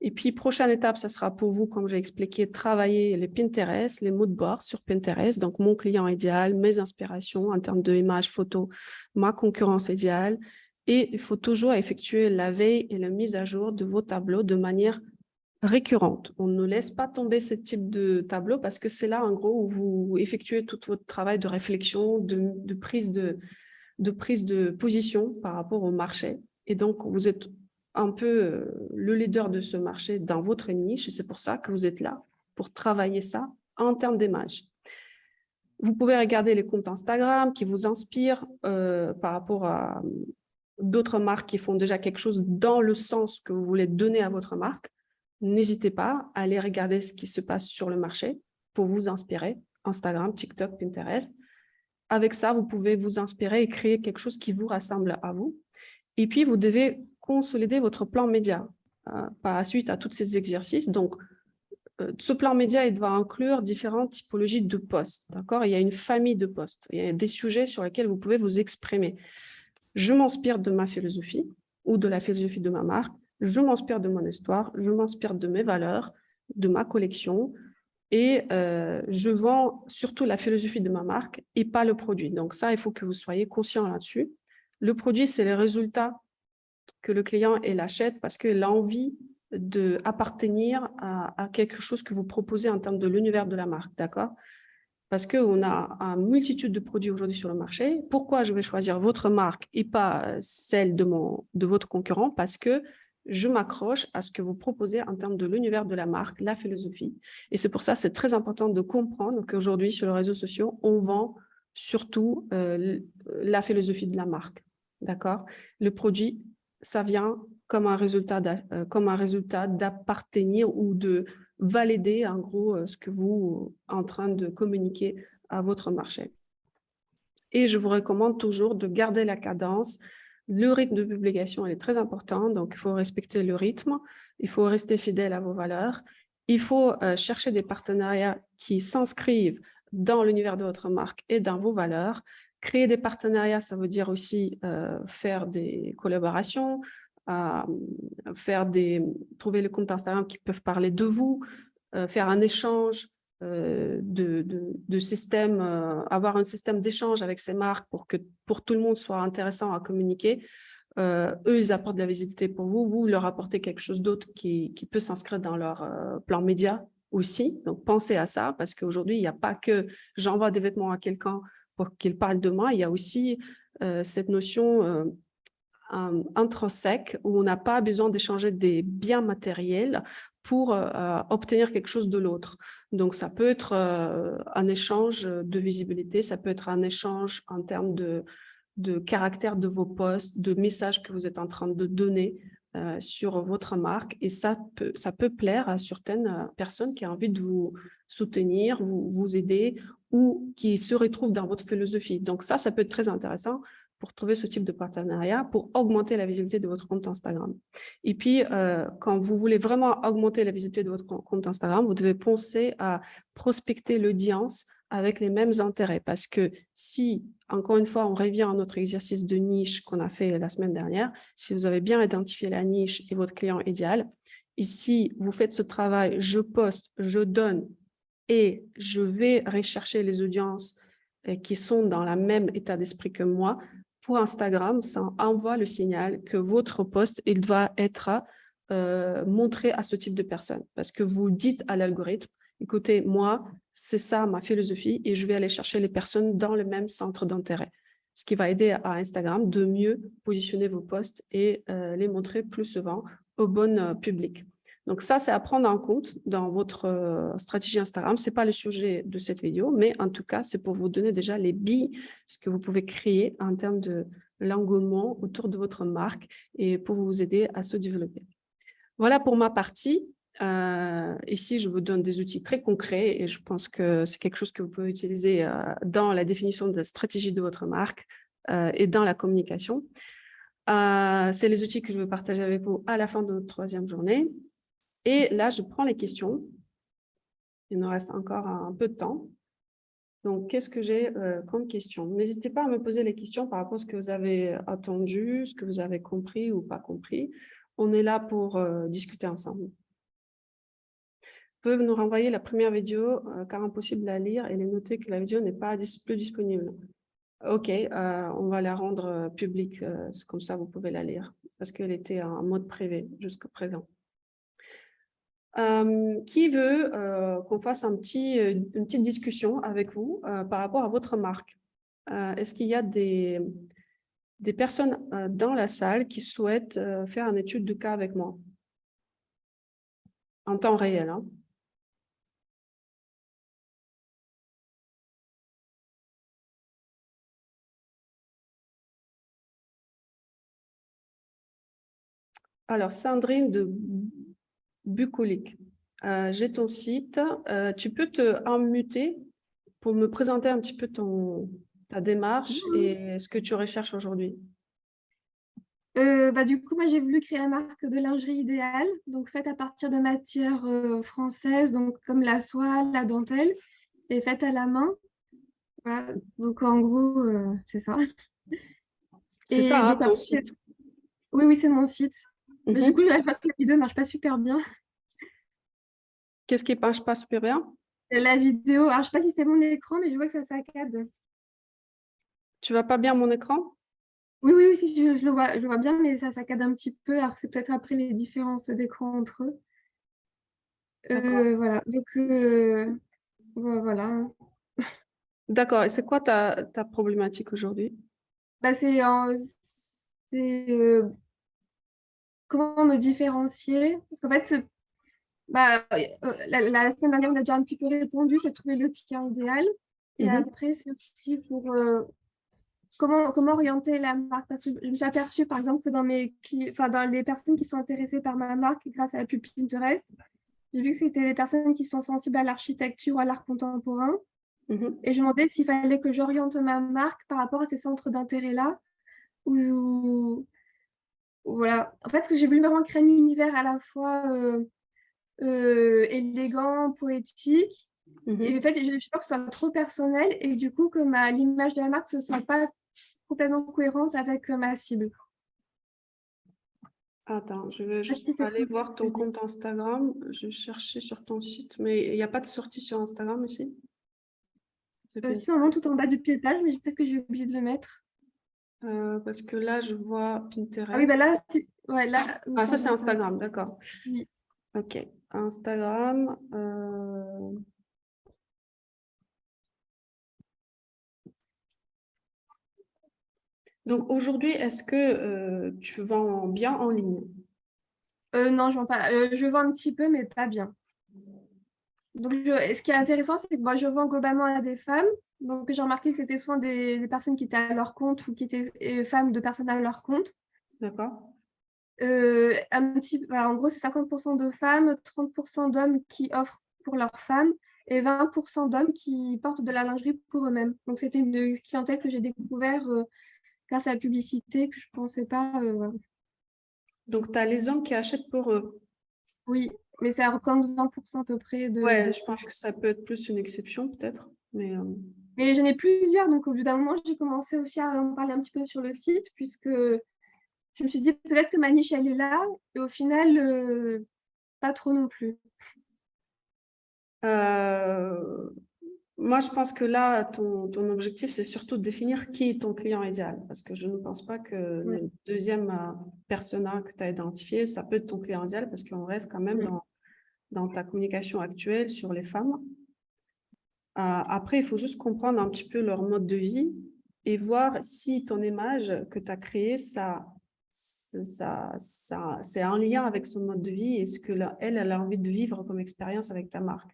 Et puis, prochaine étape, ce sera pour vous, comme j'ai expliqué, travailler les Pinterest, les mots de bord sur Pinterest. Donc, mon client idéal, mes inspirations en termes d'images, photos, ma concurrence idéale. Et il faut toujours effectuer la veille et la mise à jour de vos tableaux de manière récurrente. On ne laisse pas tomber ce type de tableau parce que c'est là, en gros, où vous effectuez tout votre travail de réflexion, de prise de position par rapport au marché. Et donc, vous êtes un peu le leader de ce marché dans votre niche et c'est pour ça que vous êtes là, pour travailler ça en termes d'image. Vous pouvez regarder les comptes Instagram qui vous inspirent par rapport à d'autres marques qui font déjà quelque chose dans le sens que vous voulez donner à votre marque. N'hésitez pas à aller regarder ce qui se passe sur le marché pour vous inspirer. Instagram, TikTok, Pinterest. Avec ça, vous pouvez vous inspirer et créer quelque chose qui vous rassemble à vous. Et puis, vous devez consolider votre plan média par la suite à tous ces exercices. Donc, ce plan média, il doit inclure différentes typologies de postes, d'accord? Il y a une famille de postes, il y a des sujets sur lesquels vous pouvez vous exprimer. Je m'inspire de ma philosophie ou de la philosophie de ma marque, je m'inspire de mon histoire, je m'inspire de mes valeurs, de ma collection, et je vends surtout la philosophie de ma marque et pas le produit. Donc ça, il faut que vous soyez conscient là-dessus. Le produit, c'est les résultats que le client l'achète parce qu'il a envie d'appartenir à quelque chose que vous proposez en termes de l'univers de la marque, d'accord? Parce qu'on a une multitude de produits aujourd'hui sur le marché. Pourquoi je vais choisir votre marque et pas celle de votre concurrent? Parce que je m'accroche à ce que vous proposez en termes de l'univers de la marque, la philosophie. Et c'est pour ça que c'est très important de comprendre qu'aujourd'hui, sur les réseaux sociaux, on vend surtout la philosophie de la marque. D'accord? Le produit, ça vient comme un résultat d'appartenir ou de valider en gros ce que vous êtes en train de communiquer à votre marché. Et je vous recommande toujours de garder la cadence. Le rythme de publication est très important, donc il faut respecter le rythme, il faut rester fidèle à vos valeurs, il faut chercher des partenariats qui s'inscrivent dans l'univers de votre marque et dans vos valeurs. Créer des partenariats, ça veut dire aussi faire des collaborations, trouver les comptes Instagram qui peuvent parler de vous, faire un échange de système, avoir un système d'échange avec ces marques pour que pour tout le monde soit intéressant à communiquer. Eux, ils apportent de la visibilité pour vous, vous leur apportez quelque chose d'autre qui peut s'inscrire dans leur plan média aussi. Donc, pensez à ça parce qu'aujourd'hui, il n'y a pas que j'envoie des vêtements à quelqu'un pour qu'il parle de moi, il y a aussi cette notion intrinsèque où on n'a pas besoin d'échanger des biens matériels pour obtenir quelque chose de l'autre. Donc, ça peut être un échange de visibilité, ça peut être un échange en termes de caractère de vos posts, de messages que vous êtes en train de donner sur votre marque. Et ça peut plaire à certaines personnes qui ont envie de vous soutenir, vous aider ou qui se retrouvent dans votre philosophie. Donc ça peut être très intéressant pour trouver ce type de partenariat, pour augmenter la visibilité de votre compte Instagram. Et puis, quand vous voulez vraiment augmenter la visibilité de votre compte Instagram, vous devez penser à prospecter l'audience avec les mêmes intérêts. Parce que si, encore une fois, on revient à notre exercice de niche qu'on a fait la semaine dernière, si vous avez bien identifié la niche et votre client idéal, et si vous faites ce travail, je poste, je donne et je vais rechercher les audiences qui sont dans le même état d'esprit que moi, pour Instagram, ça envoie le signal que votre post, il doit être montré à ce type de personnes. Parce que vous dites à l'algorithme, écoutez, moi, c'est ça ma philosophie et je vais aller chercher les personnes dans le même centre d'intérêt. Ce qui va aider à Instagram de mieux positionner vos posts et les montrer plus souvent au bon public. Donc ça, c'est à prendre en compte dans votre stratégie Instagram. Ce n'est pas le sujet de cette vidéo, mais en tout cas, c'est pour vous donner déjà les billes, ce que vous pouvez créer en termes de l'engouement autour de votre marque et pour vous aider à se développer. Voilà pour ma partie. Ici, je vous donne des outils très concrets et je pense que c'est quelque chose que vous pouvez utiliser dans la définition de la stratégie de votre marque et dans la communication. C'est les outils que je vais partager avec vous à la fin de notre troisième journée. Et là, je prends les questions. Il nous reste encore un peu de temps. Donc, qu'est-ce que j'ai comme question? N'hésitez pas à me poser les questions par rapport à ce que vous avez attendu, ce que vous avez compris ou pas compris. On est là pour discuter ensemble. Vous pouvez nous renvoyer la première vidéo car impossible à lire et les noter que la vidéo n'est pas plus disponible. OK, on va la rendre publique, comme ça vous pouvez la lire parce qu'elle était en mode privé jusqu'à présent. Qui veut qu'on fasse une petite discussion avec vous par rapport à votre marque? Est-ce qu'il y a des personnes dans la salle qui souhaitent faire une étude de cas avec moi? En temps réel, hein? Alors, Sandrine de Bucolique, j'ai ton site. Tu peux te unmuter pour me présenter un petit peu ta démarche et ce que tu recherches aujourd'hui. Du coup, moi, j'ai voulu créer la marque de lingerie idéale, donc faite à partir de matières françaises, donc comme la soie, la dentelle, et faite à la main. Voilà. Donc, en gros, c'est ça. C'est Et ça, hein, donc, ton après, site. oui, oui, c'est mon site. Mais du coup, Mhm. la vidéo ne marche pas super bien. Qu'est-ce qui marche pas super bien? La vidéo, alors, je sais pas si c'est mon écran, mais je vois que ça saccade. Tu vas pas bien mon écran? Oui, oui, oui, si, je le vois bien, mais ça saccade un petit peu. Alors, c'est peut-être après les différences d'écran entre eux. D'accord. Voilà. Donc, voilà. D'accord. Et c'est quoi ta problématique aujourd'hui? C'est comment me différencier? Parce qu'en fait, la semaine dernière, on a déjà un petit peu répondu, c'est trouver le client idéal. Et Mhm. après, c'est aussi pour comment orienter la marque. Parce que je me suis aperçue, par exemple, que dans les personnes qui sont intéressées par ma marque grâce à la pub Pinterest, j'ai vu que c'était des personnes qui sont sensibles à l'architecture ou à l'art contemporain. Mhm. Et je me demandais s'il fallait que j'oriente ma marque par rapport à ces centres d'intérêt-là. Ou voilà. En fait, ce que j'ai voulu vraiment créer un univers à la fois élégant, poétique. Et en Mhm. fait, j'ai peur que ce soit trop personnel et du coup que l'image de la marque ne soit pas complètement cohérente avec ma cible. Attends, je vais Je sais juste pas si c'est aller clair voir ce que ton je dis. compte Instagram. Je vais chercher sur ton site, mais il n'y a pas de sortie sur Instagram ici. C'est bien. Si, normalement, tout en bas du piétage, mais peut-être que j'ai oublié de le mettre. Parce que là, je vois Ah oui, bah Pinterest. là, ouais, là, Ah, ça, pardon, c'est Instagram. Instagram, d'accord. Oui. Ok. Instagram. Donc, aujourd'hui, est-ce que tu vends bien en ligne? Non, je vends pas. Je vends un petit peu, mais pas bien. Donc, ce qui est intéressant, c'est que moi, je vends globalement à des femmes. Donc, j'ai remarqué que c'était souvent des personnes qui étaient à leur compte ou qui étaient femmes de personnes à leur compte. D'accord. Voilà, en gros, c'est 50% de femmes, 30% d'hommes qui offrent pour leurs femmes et 20% d'hommes qui portent de la lingerie pour eux-mêmes. Donc, c'était une clientèle que j'ai découvert grâce à la publicité que je ne pensais pas. Donc, tu as les hommes qui achètent pour eux. Oui, mais ça représente 20% à peu près de Ouais, ce je que pense je... que ça peut être plus une exception, peut-être. Mais Mais j'en ai plusieurs, donc au bout d'un moment, j'ai commencé aussi à en parler un petit peu sur le site, puisque je me suis dit peut-être que ma niche, elle est là, et au final, pas trop non plus. euh, moi, je pense que là, ton objectif, c'est surtout de définir qui est ton client idéal. Parce que je ne pense pas que Ouais. le deuxième persona que tu as identifié, ça peut être ton client idéal, parce qu'on reste quand même Mm. dans ta communication actuelle sur les femmes. Après, il faut juste comprendre un petit peu leur mode de vie et voir si ton image que tu as créée, c'est en lien avec son mode de vie et ce que elle a envie de vivre comme expérience avec ta marque.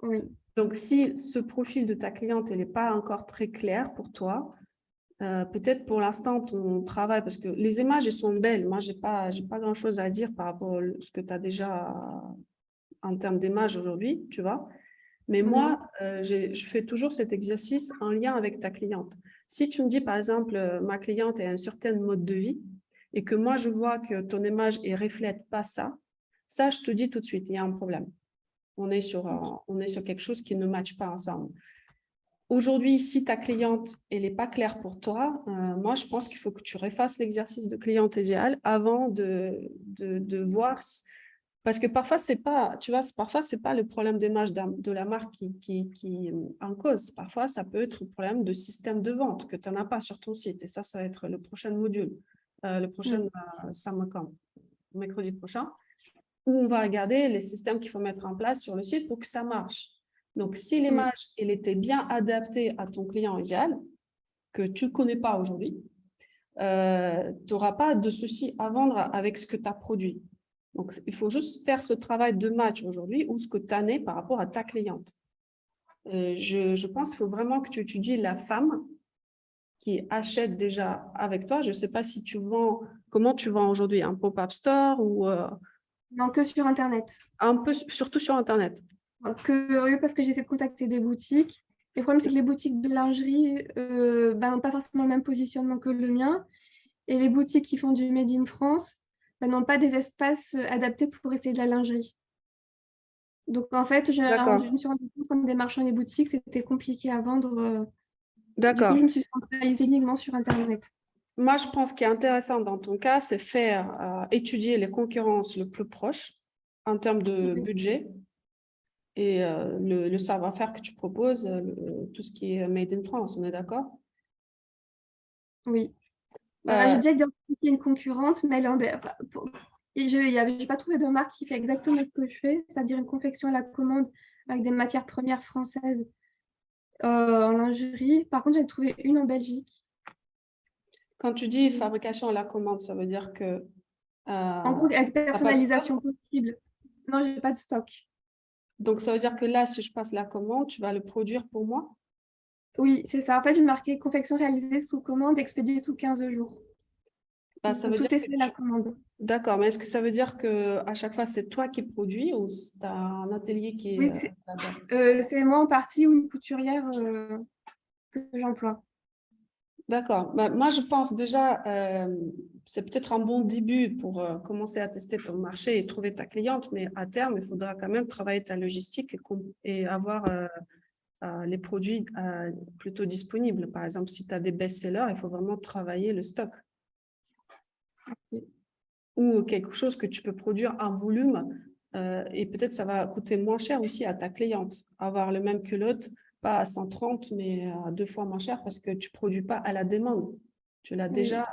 Oui. Donc, si ce profil de ta cliente, elle n'est pas encore très clair pour toi, peut-être pour l'instant, ton travail, parce que les images, elles sont belles. Moi, j'ai pas grand-chose à dire par rapport à ce que tu as déjà en termes d'images aujourd'hui, tu vois. Mais Mhm. moi, je fais toujours cet exercice en lien avec ta cliente. Si tu me dis, par exemple, ma cliente a un certain mode de vie et que moi, je vois que ton image ne reflète pas ça, ça, je te dis tout de suite, il y a un problème. On est sur quelque chose qui ne matche pas ensemble. Aujourd'hui, si ta cliente, elle n'est pas claire pour toi, moi, je pense qu'il faut que tu refasses l'exercice de cliente idéale avant de voir parce que parfois, c'est pas, tu vois, parfois, c'est pas le problème d'image de la marque qui en cause. Parfois, ça peut être le problème de système de vente que tu n'en as pas sur ton site. Et ça va être le prochain module, le prochain Mm. Samarcand, mercredi prochain, où on va regarder les systèmes qu'il faut mettre en place sur le site pour que ça marche. Donc, si Mm. l'image, elle était bien adaptée à ton client idéal, que tu ne connais pas aujourd'hui, tu n'auras pas de souci à vendre avec ce que tu as produit. Donc, il faut juste faire ce travail de match aujourd'hui ou ce que tu as né par rapport à ta cliente. Je pense qu'il faut vraiment que tu étudies la femme qui achète déjà avec toi. Je ne sais pas si tu vends, comment tu vends aujourd'hui, un pop-up store ou Non, que sur Internet. un peu, surtout sur Internet. Oui, parce que j'essaie de contacter des boutiques. Le problème, c'est que les boutiques de lingerie n'ont pas forcément le même positionnement que le mien. Et les boutiques qui font du Made in France n'ont pas des espaces adaptés pour essayer de la lingerie. Donc, en fait, je D'accord, me suis rendu compte qu'en démarchant les boutiques, c'était compliqué à vendre. Du coup, d'accord. je me suis centralisée uniquement sur Internet. Moi, je pense qu'il est intéressant dans ton cas, c'est faire étudier les concurrences le plus proches en termes de Oui. budget et le savoir-faire que tu proposes, tout ce qui est made in France, on est d'accord? Oui. Bah, j'ai Euh, déjà identifié une concurrente, mais elle est et j'ai pas trouvé de marque qui fait exactement ce que je fais, c'est-à-dire une confection à la commande avec des matières premières françaises en lingerie. Par contre, j'ai trouvé une en Belgique. Quand tu dis fabrication à la commande, ça veut dire que En gros, avec t'as pas de stock. personnalisation possible. Non, j'ai pas de stock. Donc, ça veut dire que là, si je passe la commande, tu vas le produire pour moi? Oui, c'est ça. En fait, j'ai marqué confection réalisée sous commande, expédiée sous 15 jours. Bah, ça Donc, veut dire tout est que fait à la commande. D'accord, mais est-ce que ça veut dire que à chaque fois, c'est toi qui produis ou tu as un atelier qui Oui, t'adapte? c'est moi en partie ou une couturière que j'emploie. D'accord. Bah, moi, je pense déjà, c'est peut-être un bon début pour commencer à tester ton marché et trouver ta cliente, mais à terme, il faudra quand même travailler ta logistique et avoir les produits plutôt disponibles. Par exemple, si tu as des best-sellers, il faut vraiment travailler le stock ou quelque chose que tu peux produire en volume et peut-être ça va coûter moins cher aussi à ta cliente. Avoir le même culotte, pas à 130, mais à 2 fois moins cher parce que tu ne produis pas à la demande. Tu l'as Oui, déjà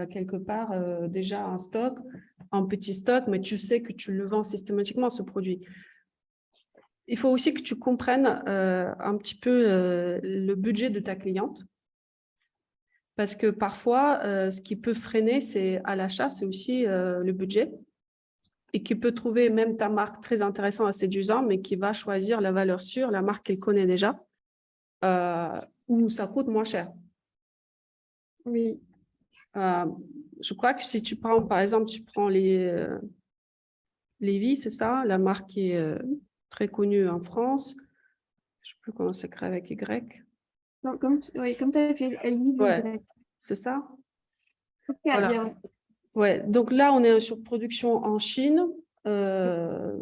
quelque part, déjà en stock, en petit stock, mais tu sais que tu le vends systématiquement, ce produit. Il faut aussi que tu comprennes un petit peu le budget de ta cliente. Parce que parfois, ce qui peut freiner, c'est à l'achat, c'est aussi le budget. Et qui peut trouver même ta marque très intéressante et séduisante, mais qui va choisir la valeur sûre, la marque qu'elle connaît déjà, où ça coûte moins cher. oui, Euh, je crois que si tu prends, par exemple, tu prends Levi's, c'est ça, la marque qui est très connue en France. Je ne sais plus comment ça s'écrit avec Y. donc, oui, comme tu as fait Ouais, LY. c'est ça. Ok, Voilà. bien. Ouais. Donc là, on est sur production en Chine. Euh,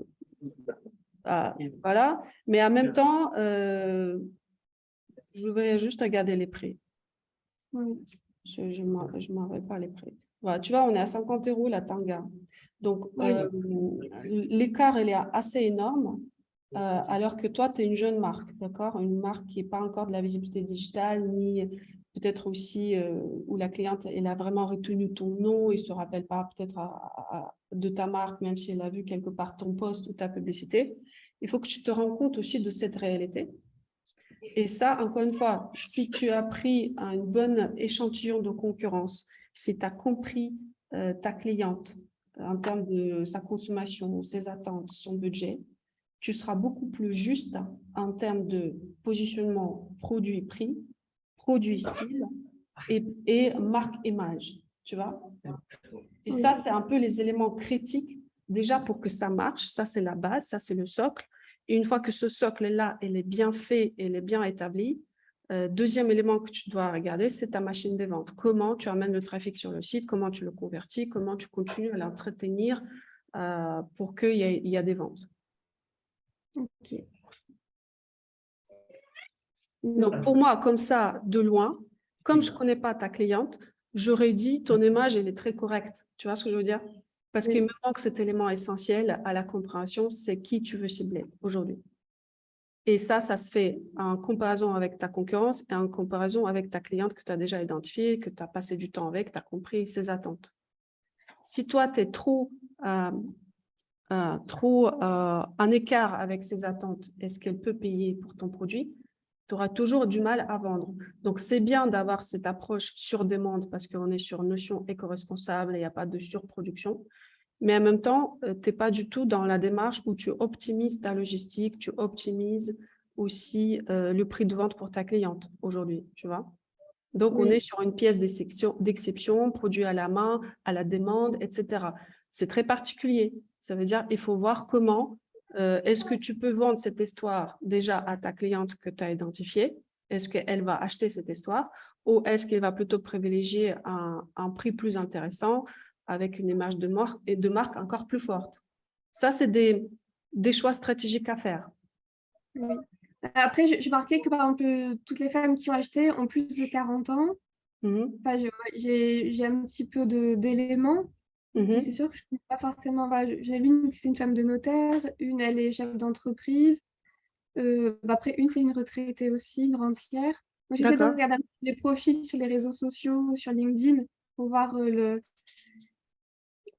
voilà. Mais en même temps, je vais juste regarder les prix. Oui, Je ne m'en rappelle pas les prix. Voilà, tu vois, on est à 50 € la tanga. Donc, oui, l'écart, il est assez énorme, alors que toi, tu es une jeune marque, d'accord? Une marque qui n'est pas encore de la visibilité digitale, ni peut-être aussi où la cliente, elle a vraiment retenu ton nom et ne se rappelle pas peut-être de ta marque, même si elle a vu quelque part ton post ou ta publicité. Il faut que tu te rends compte aussi de cette réalité. Et ça, encore une fois, si tu as pris un bon échantillon de concurrence, si tu as compris ta cliente en termes de sa consommation, ses attentes, son budget, tu seras beaucoup plus juste en termes de positionnement produit-prix, produit-style et marque-image, tu vois? Et ça, oui, c'est un peu les éléments critiques déjà pour que ça marche. Ça, c'est la base, ça, c'est le socle. Et une fois que ce socle-là, il est bien fait, il est bien établi, deuxième élément que tu dois regarder, c'est ta machine de vente. Comment tu amènes le trafic sur le site, comment tu le convertis, comment tu continues à l'entretenir pour qu'il y ait des ventes. ok. Donc, pour moi, comme ça, de loin, comme je ne connais pas ta cliente, j'aurais dit ton image, elle est très correcte. Tu vois ce que je veux dire? Parce qu'il Oui, me manque cet élément essentiel à la compréhension, c'est qui tu veux cibler aujourd'hui. Et ça se fait en comparaison avec ta concurrence et en comparaison avec ta cliente que tu as déjà identifiée, que tu as passé du temps avec, tu as compris ses attentes. Si toi, tu es trop en écart avec ses attentes et ce qu'elle peut payer pour ton produit, tu auras toujours du mal à vendre. Donc, c'est bien d'avoir cette approche sur demande parce qu'on est sur notion éco-responsable et il n'y a pas de surproduction. Mais en même temps, tu n'es pas du tout dans la démarche où tu optimises ta logistique, tu optimises aussi le prix de vente pour ta cliente aujourd'hui, tu vois. Donc, on est oui, sur une pièce d'exception, produit à la main, à la demande, etc. C'est très particulier. Ça veut dire qu'il faut voir comment Est-ce que tu peux vendre cette histoire déjà à ta cliente que tu as identifiée? Est-ce qu'elle va acheter cette histoire ou est-ce qu'elle va plutôt privilégier un prix plus intéressant avec une image de marque encore plus forte? Ça, c'est des choix stratégiques à faire. Oui. Après, j'ai remarqué que, par exemple, toutes les femmes qui ont acheté ont plus de 40 ans. Mhm, Enfin, j'ai un petit peu d'éléments, mais c'est mhm. sûr que je ne connais pas forcément. Voilà, j'ai vu une, c'est une femme de notaire, une, elle est chef d'entreprise. Après, une, c'est une retraitée aussi, une rentière. Donc, j'essaie de D'accord. regarder un peu les profils sur les réseaux sociaux, sur LinkedIn, pour voir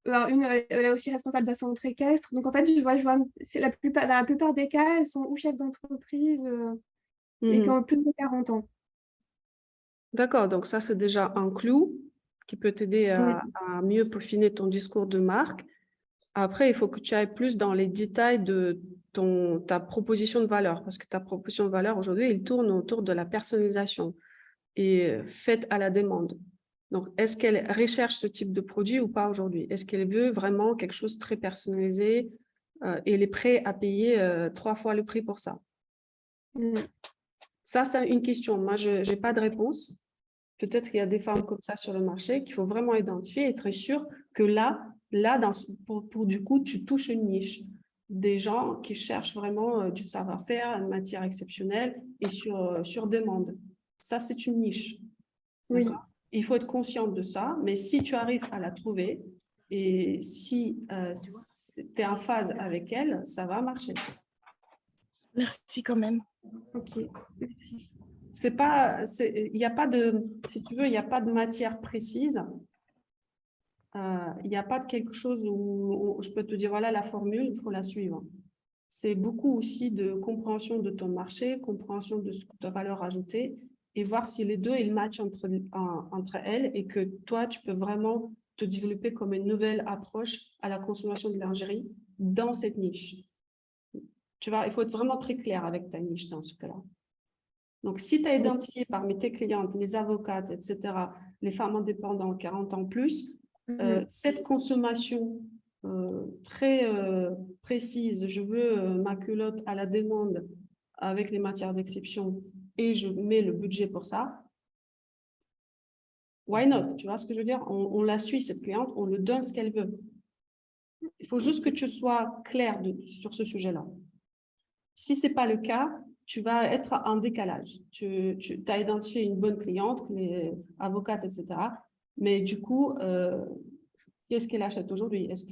alors, une, elle est aussi responsable d'un centre équestre. Donc, en fait, c'est dans la plupart des cas, elles sont ou chefs d'entreprise et qui Mhm. ont plus de 40 ans. D'accord, donc ça, c'est déjà un clou qui peut t'aider Mm. à mieux peaufiner ton discours de marque. Après, il faut que tu ailles plus dans les détails de ta proposition de valeur, parce que ta proposition de valeur aujourd'hui, il tourne autour de la personnalisation et faite à la demande. Donc, est-ce qu'elle recherche ce type de produit ou pas aujourd'hui? Est-ce qu'elle veut vraiment quelque chose de très personnalisé et elle est prête à payer 3 fois le prix pour ça? Mm. Ça, c'est une question. Moi, je n'ai pas de réponse. Peut-être qu'il y a des femmes comme ça sur le marché qu'il faut vraiment identifier et être sûr que pour du coup, tu touches une niche. Des gens qui cherchent vraiment du savoir-faire, une matière exceptionnelle et sur demande. Ça, c'est une niche. Oui, D'accord? Il faut être conscient de ça, mais si tu arrives à la trouver et si tu es en phase avec elle, ça va marcher. Merci quand même. ok. Merci. Il n'y a pas de, si tu veux, il n'y a pas de matière précise. Il n'y a pas de quelque chose où je peux te dire, voilà la formule, il faut la suivre. C'est beaucoup aussi de compréhension de ton marché, compréhension de ta valeur ajoutée et voir si les deux, ils matchent entre elles et que toi, tu peux vraiment te développer comme une nouvelle approche à la consommation de lingerie dans cette niche. Tu vois, il faut être vraiment très clair avec ta niche dans ce cas-là. Donc, si tu as identifié parmi tes clientes, les avocates, etc., les femmes indépendantes, 40 ans plus, cette consommation très précise, je veux ma culotte à la demande avec les matières d'exception et je mets le budget pour ça, why not? Tu vois ce que je veux dire? On la suit, cette cliente, on lui donne ce qu'elle veut. Il faut juste que tu sois clair sur ce sujet-là. Si ce n'est pas le cas, tu vas être en décalage. Tu as identifié une bonne cliente, les avocates, etc. Mais du coup, qu'est-ce qu'elle achète aujourd'hui? Est-ce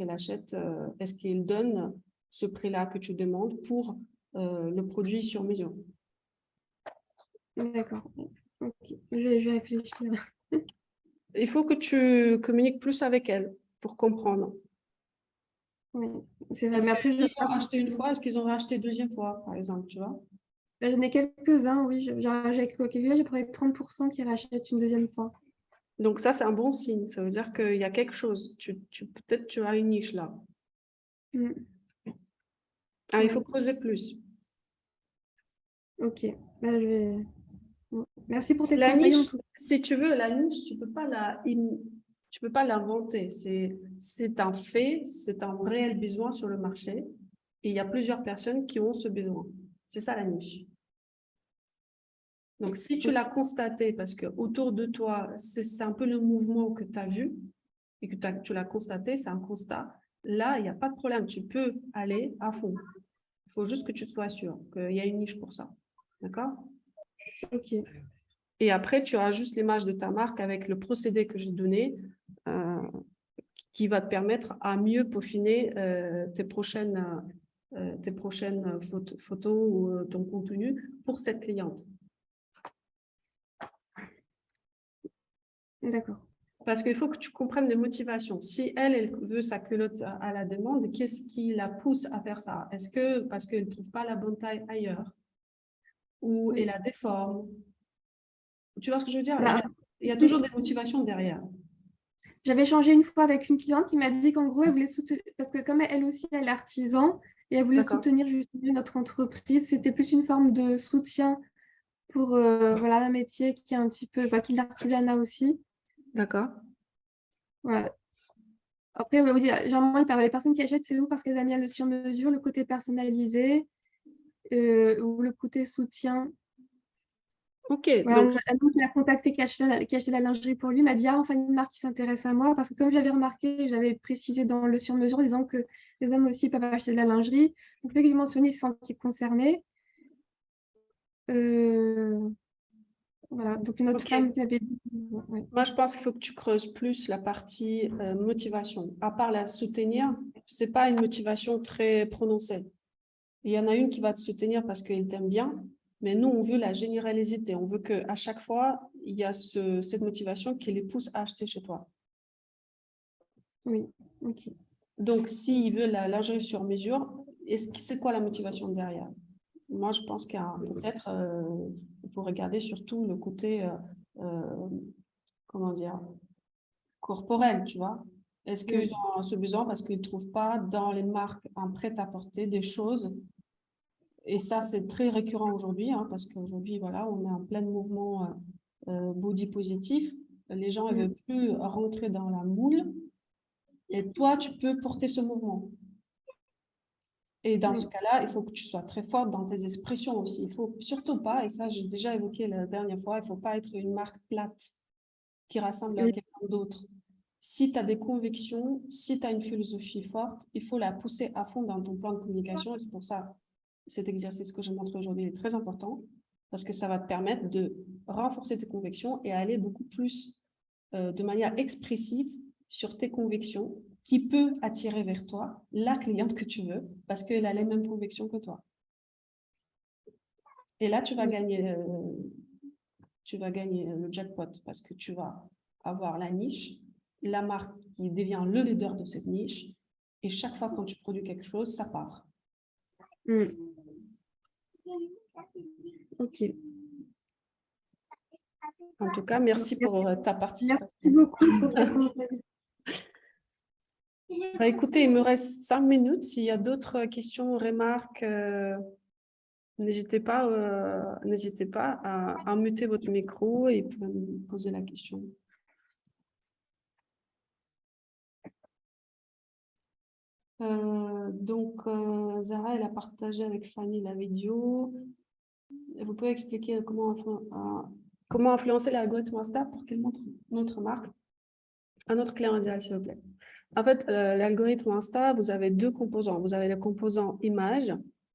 qu'elle donne ce prix-là que tu demandes pour le produit sur mesure? D'accord. Ok. Je vais réfléchir. Il faut que tu communiques plus avec elle pour comprendre. Oui, c'est vrai. Est-ce Mais après, je qu'ils ont acheté une fois? Est-ce qu'ils ont racheté une deuxième fois, par exemple, tu vois? j'en ai quelques-uns, oui. J'ai quelques-uns, j'ai près de 30% qui rachètent une deuxième fois. Donc ça, c'est un bon signe. Ça veut dire qu'il y a quelque chose. Peut-être tu as une niche là. Mm. Ah, il Ouais. faut creuser plus. Ok. Bah, je vais... Bon. Merci pour tes La conseils en niche, tout cas. si tu veux, la niche, tu peux pas l'inventer. C'est un fait, c'est un réel besoin sur le marché. Et il y a plusieurs personnes qui ont ce besoin. C'est ça la niche. Donc, si tu l'as constaté, parce que autour de toi, c'est un peu le mouvement que tu as vu et que tu l'as constaté, c'est un constat. Là, il n'y a pas de problème. Tu peux aller à fond. Il faut juste que tu sois sûr qu'il y a une niche pour ça. D'accord? Ok. Et après, tu ajustes l'image de ta marque avec le procédé que j'ai donné euh, qui va te permettre à mieux peaufiner tes prochaines photos ou ton contenu pour cette cliente. D'accord. Parce qu'il faut que tu comprennes les motivations. Si elle veut sa culotte à la demande, qu'est-ce qui la pousse à faire ça? Est-ce que parce qu'elle ne trouve pas la bonne taille ailleurs? Ou Oui. elle a des formes? Tu vois ce que je veux dire? Bah, Il y a toujours des motivations derrière. j'avais changé une fois avec une cliente qui m'a dit qu'en gros, elle voulait soutenir, parce que comme elle aussi, elle est artisan, et elle voulait D'accord. soutenir justement notre entreprise. C'était plus une forme de soutien pour voilà, un métier qui est un petit peu, qui est de l'artisanat aussi. D'accord. Voilà. Après, oui, généralement, les personnes qui achètent, c'est ou parce qu'elles aiment bien le sur-mesure, le côté personnalisé ou le côté soutien. Ok, Voilà, donc un homme qui l'a contacté, qui achetait la lingerie pour lui, m'a dit, ah, enfin, une marque qui s'intéresse à moi, parce que comme j'avais remarqué, j'avais précisé dans le sur-mesure, disant que les hommes aussi peuvent acheter de la lingerie. Donc, dès que j'ai mentionné, il s'est senti concerné. Voilà, donc une autre ok. femme qui m'avait dit, ouais. Moi, je pense qu'il faut que tu creuses plus la partie motivation. À part la soutenir, c'est pas une motivation très prononcée. Il y en a une qui va te soutenir parce qu'elle t'aime bien, mais nous, on veut la généralité. On veut qu'à chaque fois, il y a cette motivation qui les pousse à acheter chez toi. Oui, ok. Donc, s'ils veulent la lingerie sur mesure, c'est quoi la motivation derrière? Moi, je pense qu'il y a peut-être, il faut regarder surtout le côté, comment dire, corporel, tu vois. Est-ce qu'ils ont ce besoin parce qu'ils ne trouvent pas dans les marques un prêt-à-porter des choses? Et ça, c'est très récurrent aujourd'hui, hein, parce qu'aujourd'hui, voilà, on est en plein mouvement body positif. Les gens ne veulent plus rentrer dans la moule. Et toi, tu peux porter ce mouvement. Et dans ce cas-là, il faut que tu sois très forte dans tes expressions aussi. Il ne faut surtout pas, et ça, j'ai déjà évoqué la dernière fois, il ne faut pas être une marque plate qui rassemble à quelqu'un d'autre. Si tu as des convictions, si tu as une philosophie forte, il faut la pousser à fond dans ton plan de communication. Et c'est pour ça cet exercice que je montre aujourd'hui est très important parce que ça va te permettre de renforcer tes convictions et aller beaucoup plus de manière expressive sur tes convictions qui peut attirer vers toi la cliente que tu veux parce qu'elle a les mêmes convictions que toi. Et là, tu vas gagner le jackpot parce que tu vas avoir la niche, la marque qui devient le leader de cette niche et chaque fois quand tu produis quelque chose, ça part. Ok. En tout cas, merci pour ta participation. Merci beaucoup pour tes conseils. Bah, écoutez, il me reste 5 minutes. S'il y a d'autres questions ou remarques, n'hésitez pas à muter votre micro et vous pouvez me poser la question. Zara, elle a partagé avec Fanny la vidéo. Vous pouvez expliquer comment influencer l'algorithme Insta pour qu'il montre notre marque à notre client idéal, s'il vous plaît. En fait, l'algorithme Insta, vous avez deux composants. Vous avez le composant image,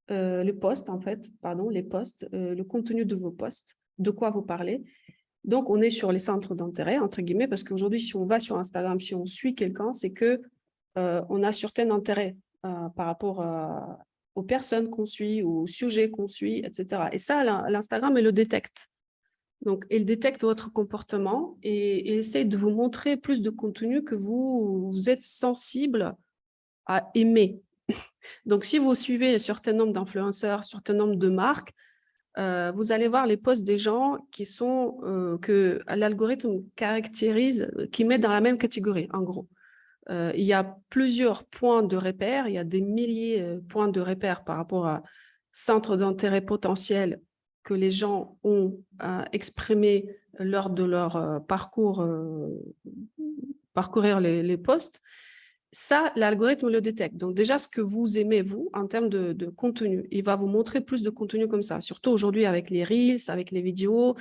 les posts, le contenu de vos posts, de quoi vous parlez. Donc, on est sur les centres d'intérêt, entre guillemets, parce qu'aujourd'hui, si on va sur Instagram, si on suit quelqu'un, c'est que on a certain intérêt par rapport aux personnes qu'on suit, aux sujets qu'on suit, etc. Et ça, l'Instagram, il le détecte. Donc, il détecte votre comportement et essaie de vous montrer plus de contenu que vous êtes sensible à aimer. Donc, si vous suivez un certain nombre d'influenceurs, un certain nombre de marques, vous allez voir les posts des gens qui sont que l'algorithme caractérise, qui met dans la même catégorie, en gros. Il y a plusieurs points de repère, il y a des milliers de points de repère par rapport à centres d'intérêt potentiels que les gens ont exprimé lors de leur parcourir les posts. Ça, l'algorithme le détecte. Donc déjà, ce que vous aimez, vous, en termes de contenu, il va vous montrer plus de contenu comme ça. Surtout aujourd'hui avec les Reels, avec les vidéos.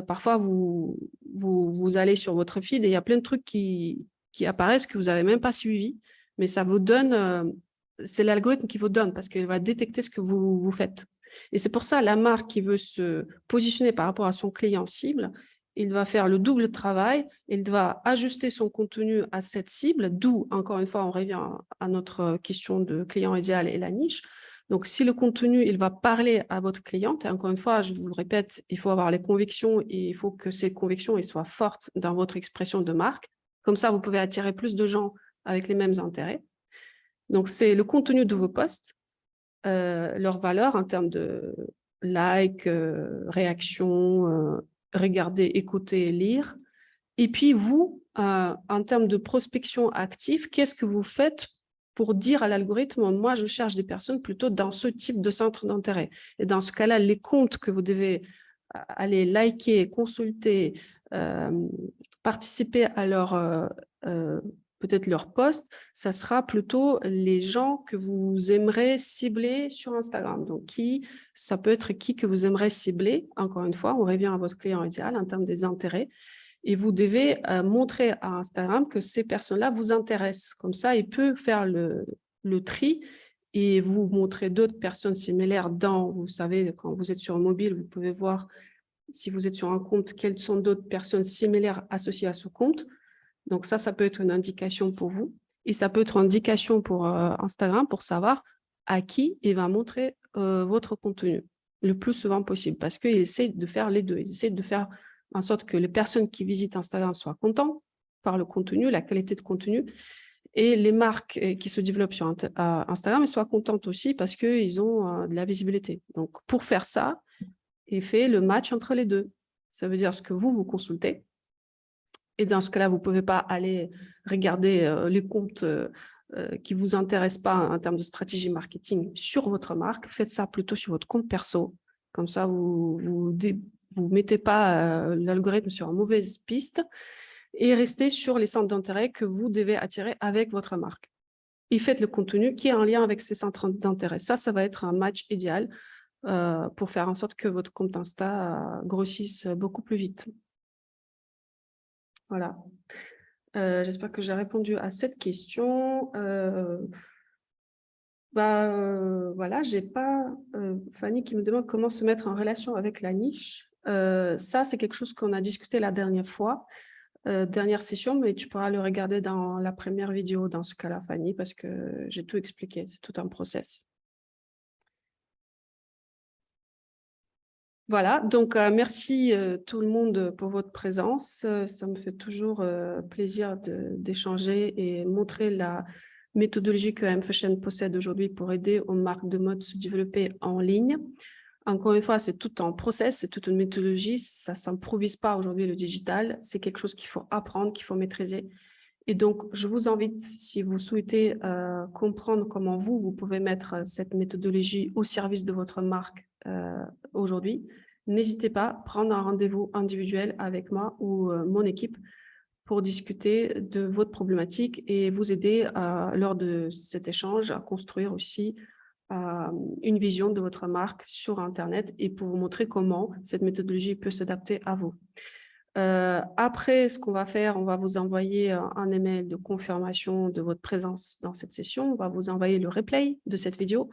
Parfois, vous allez sur votre feed et il y a plein de trucs qui apparaissent que vous n'avez même pas suivi. Mais ça vous donne, c'est l'algorithme qui vous donne parce qu'il va détecter ce que vous faites. Et c'est pour ça, la marque qui veut se positionner par rapport à son client cible, il va faire le double travail, il va ajuster son contenu à cette cible, d'où, encore une fois, on revient à notre question de client idéal et la niche. Donc, si le contenu, il va parler à votre cliente, et encore une fois, je vous le répète, il faut avoir les convictions et il faut que ces convictions soient fortes dans votre expression de marque. Comme ça, vous pouvez attirer plus de gens avec les mêmes intérêts. Donc, c'est le contenu de vos posts, leur valeur en termes de likes, réactions, regarder, écouter, lire. Et puis, vous, en termes de prospection active, qu'est-ce que vous faites pour dire à l'algorithme, moi, je cherche des personnes plutôt dans ce type de centre d'intérêt. Et dans ce cas-là, les comptes que vous devez aller liker, consulter, participer à leur peut-être leur post, ça sera plutôt les gens que vous aimerez cibler sur Instagram. Donc, ça peut être qui que vous aimerez cibler. Encore une fois, on revient à votre client idéal en termes des intérêts. Et vous devez montrer à Instagram que ces personnes-là vous intéressent. Comme ça, il peut faire le tri et vous montrer d'autres personnes similaires vous savez, quand vous êtes sur un mobile, vous pouvez voir, si vous êtes sur un compte, quelles sont d'autres personnes similaires associées à ce compte. Donc ça peut être une indication pour vous. Et ça peut être une indication pour Instagram pour savoir à qui il va montrer votre contenu le plus souvent possible. Parce qu'il essaie de faire les deux. Il essaie de faire en sorte que les personnes qui visitent Instagram soient contentes par le contenu, la qualité de contenu. Et les marques qui se développent sur Instagram, elles soient contentes aussi parce qu'ils ont de la visibilité. Donc, pour faire ça, il fait le match entre les deux. Ça veut dire ce que vous consultez. Et dans ce cas-là, vous ne pouvez pas aller regarder les comptes qui ne vous intéressent pas en termes de stratégie marketing sur votre marque. Faites ça plutôt sur votre compte perso. Comme ça, vous ne mettez pas l'algorithme sur une mauvaise piste et restez sur les centres d'intérêt que vous devez attirer avec votre marque. Et faites le contenu qui est en lien avec ces centres d'intérêt. Ça va être un match idéal pour faire en sorte que votre compte Insta grossisse beaucoup plus vite. Voilà. J'espère que j'ai répondu à cette question. Voilà, j'ai pas Fanny qui me demande comment se mettre en relation avec la niche. Ça, c'est quelque chose qu'on a discuté la dernière fois, dernière session, mais tu pourras le regarder dans la première vidéo dans ce cas-là, Fanny, parce que j'ai tout expliqué, c'est tout un process. Voilà, donc merci tout le monde pour votre présence. Ça me fait toujours plaisir d'échanger et montrer la méthodologie que M-Fashion possède aujourd'hui pour aider aux marques de mode à se développer en ligne. Encore une fois, c'est tout un process, c'est toute une méthodologie. Ça ne s'improvise pas aujourd'hui le digital. C'est quelque chose qu'il faut apprendre, qu'il faut maîtriser. Et donc, je vous invite, si vous souhaitez comprendre comment vous pouvez mettre cette méthodologie au service de votre marque aujourd'hui, n'hésitez pas à prendre un rendez-vous individuel avec moi ou mon équipe pour discuter de votre problématique et vous aider lors de cet échange à construire aussi une vision de votre marque sur Internet et pour vous montrer comment cette méthodologie peut s'adapter à vous. Après, ce qu'on va faire, on va vous envoyer un email de confirmation de votre présence dans cette session. On va vous envoyer le replay de cette vidéo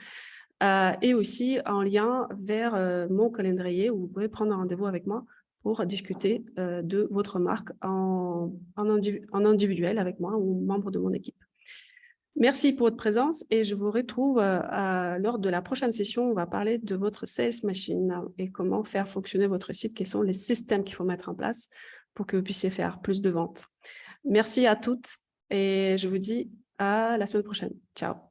et aussi un lien vers mon calendrier où vous pouvez prendre un rendez-vous avec moi pour discuter de votre marque en individuel avec moi ou membre de mon équipe. Merci pour votre présence et je vous retrouve lors de la prochaine session. On va parler de votre sales machine et comment faire fonctionner votre site, quels sont les systèmes qu'il faut mettre en place pour que vous puissiez faire plus de ventes. Merci à toutes et je vous dis à la semaine prochaine. Ciao.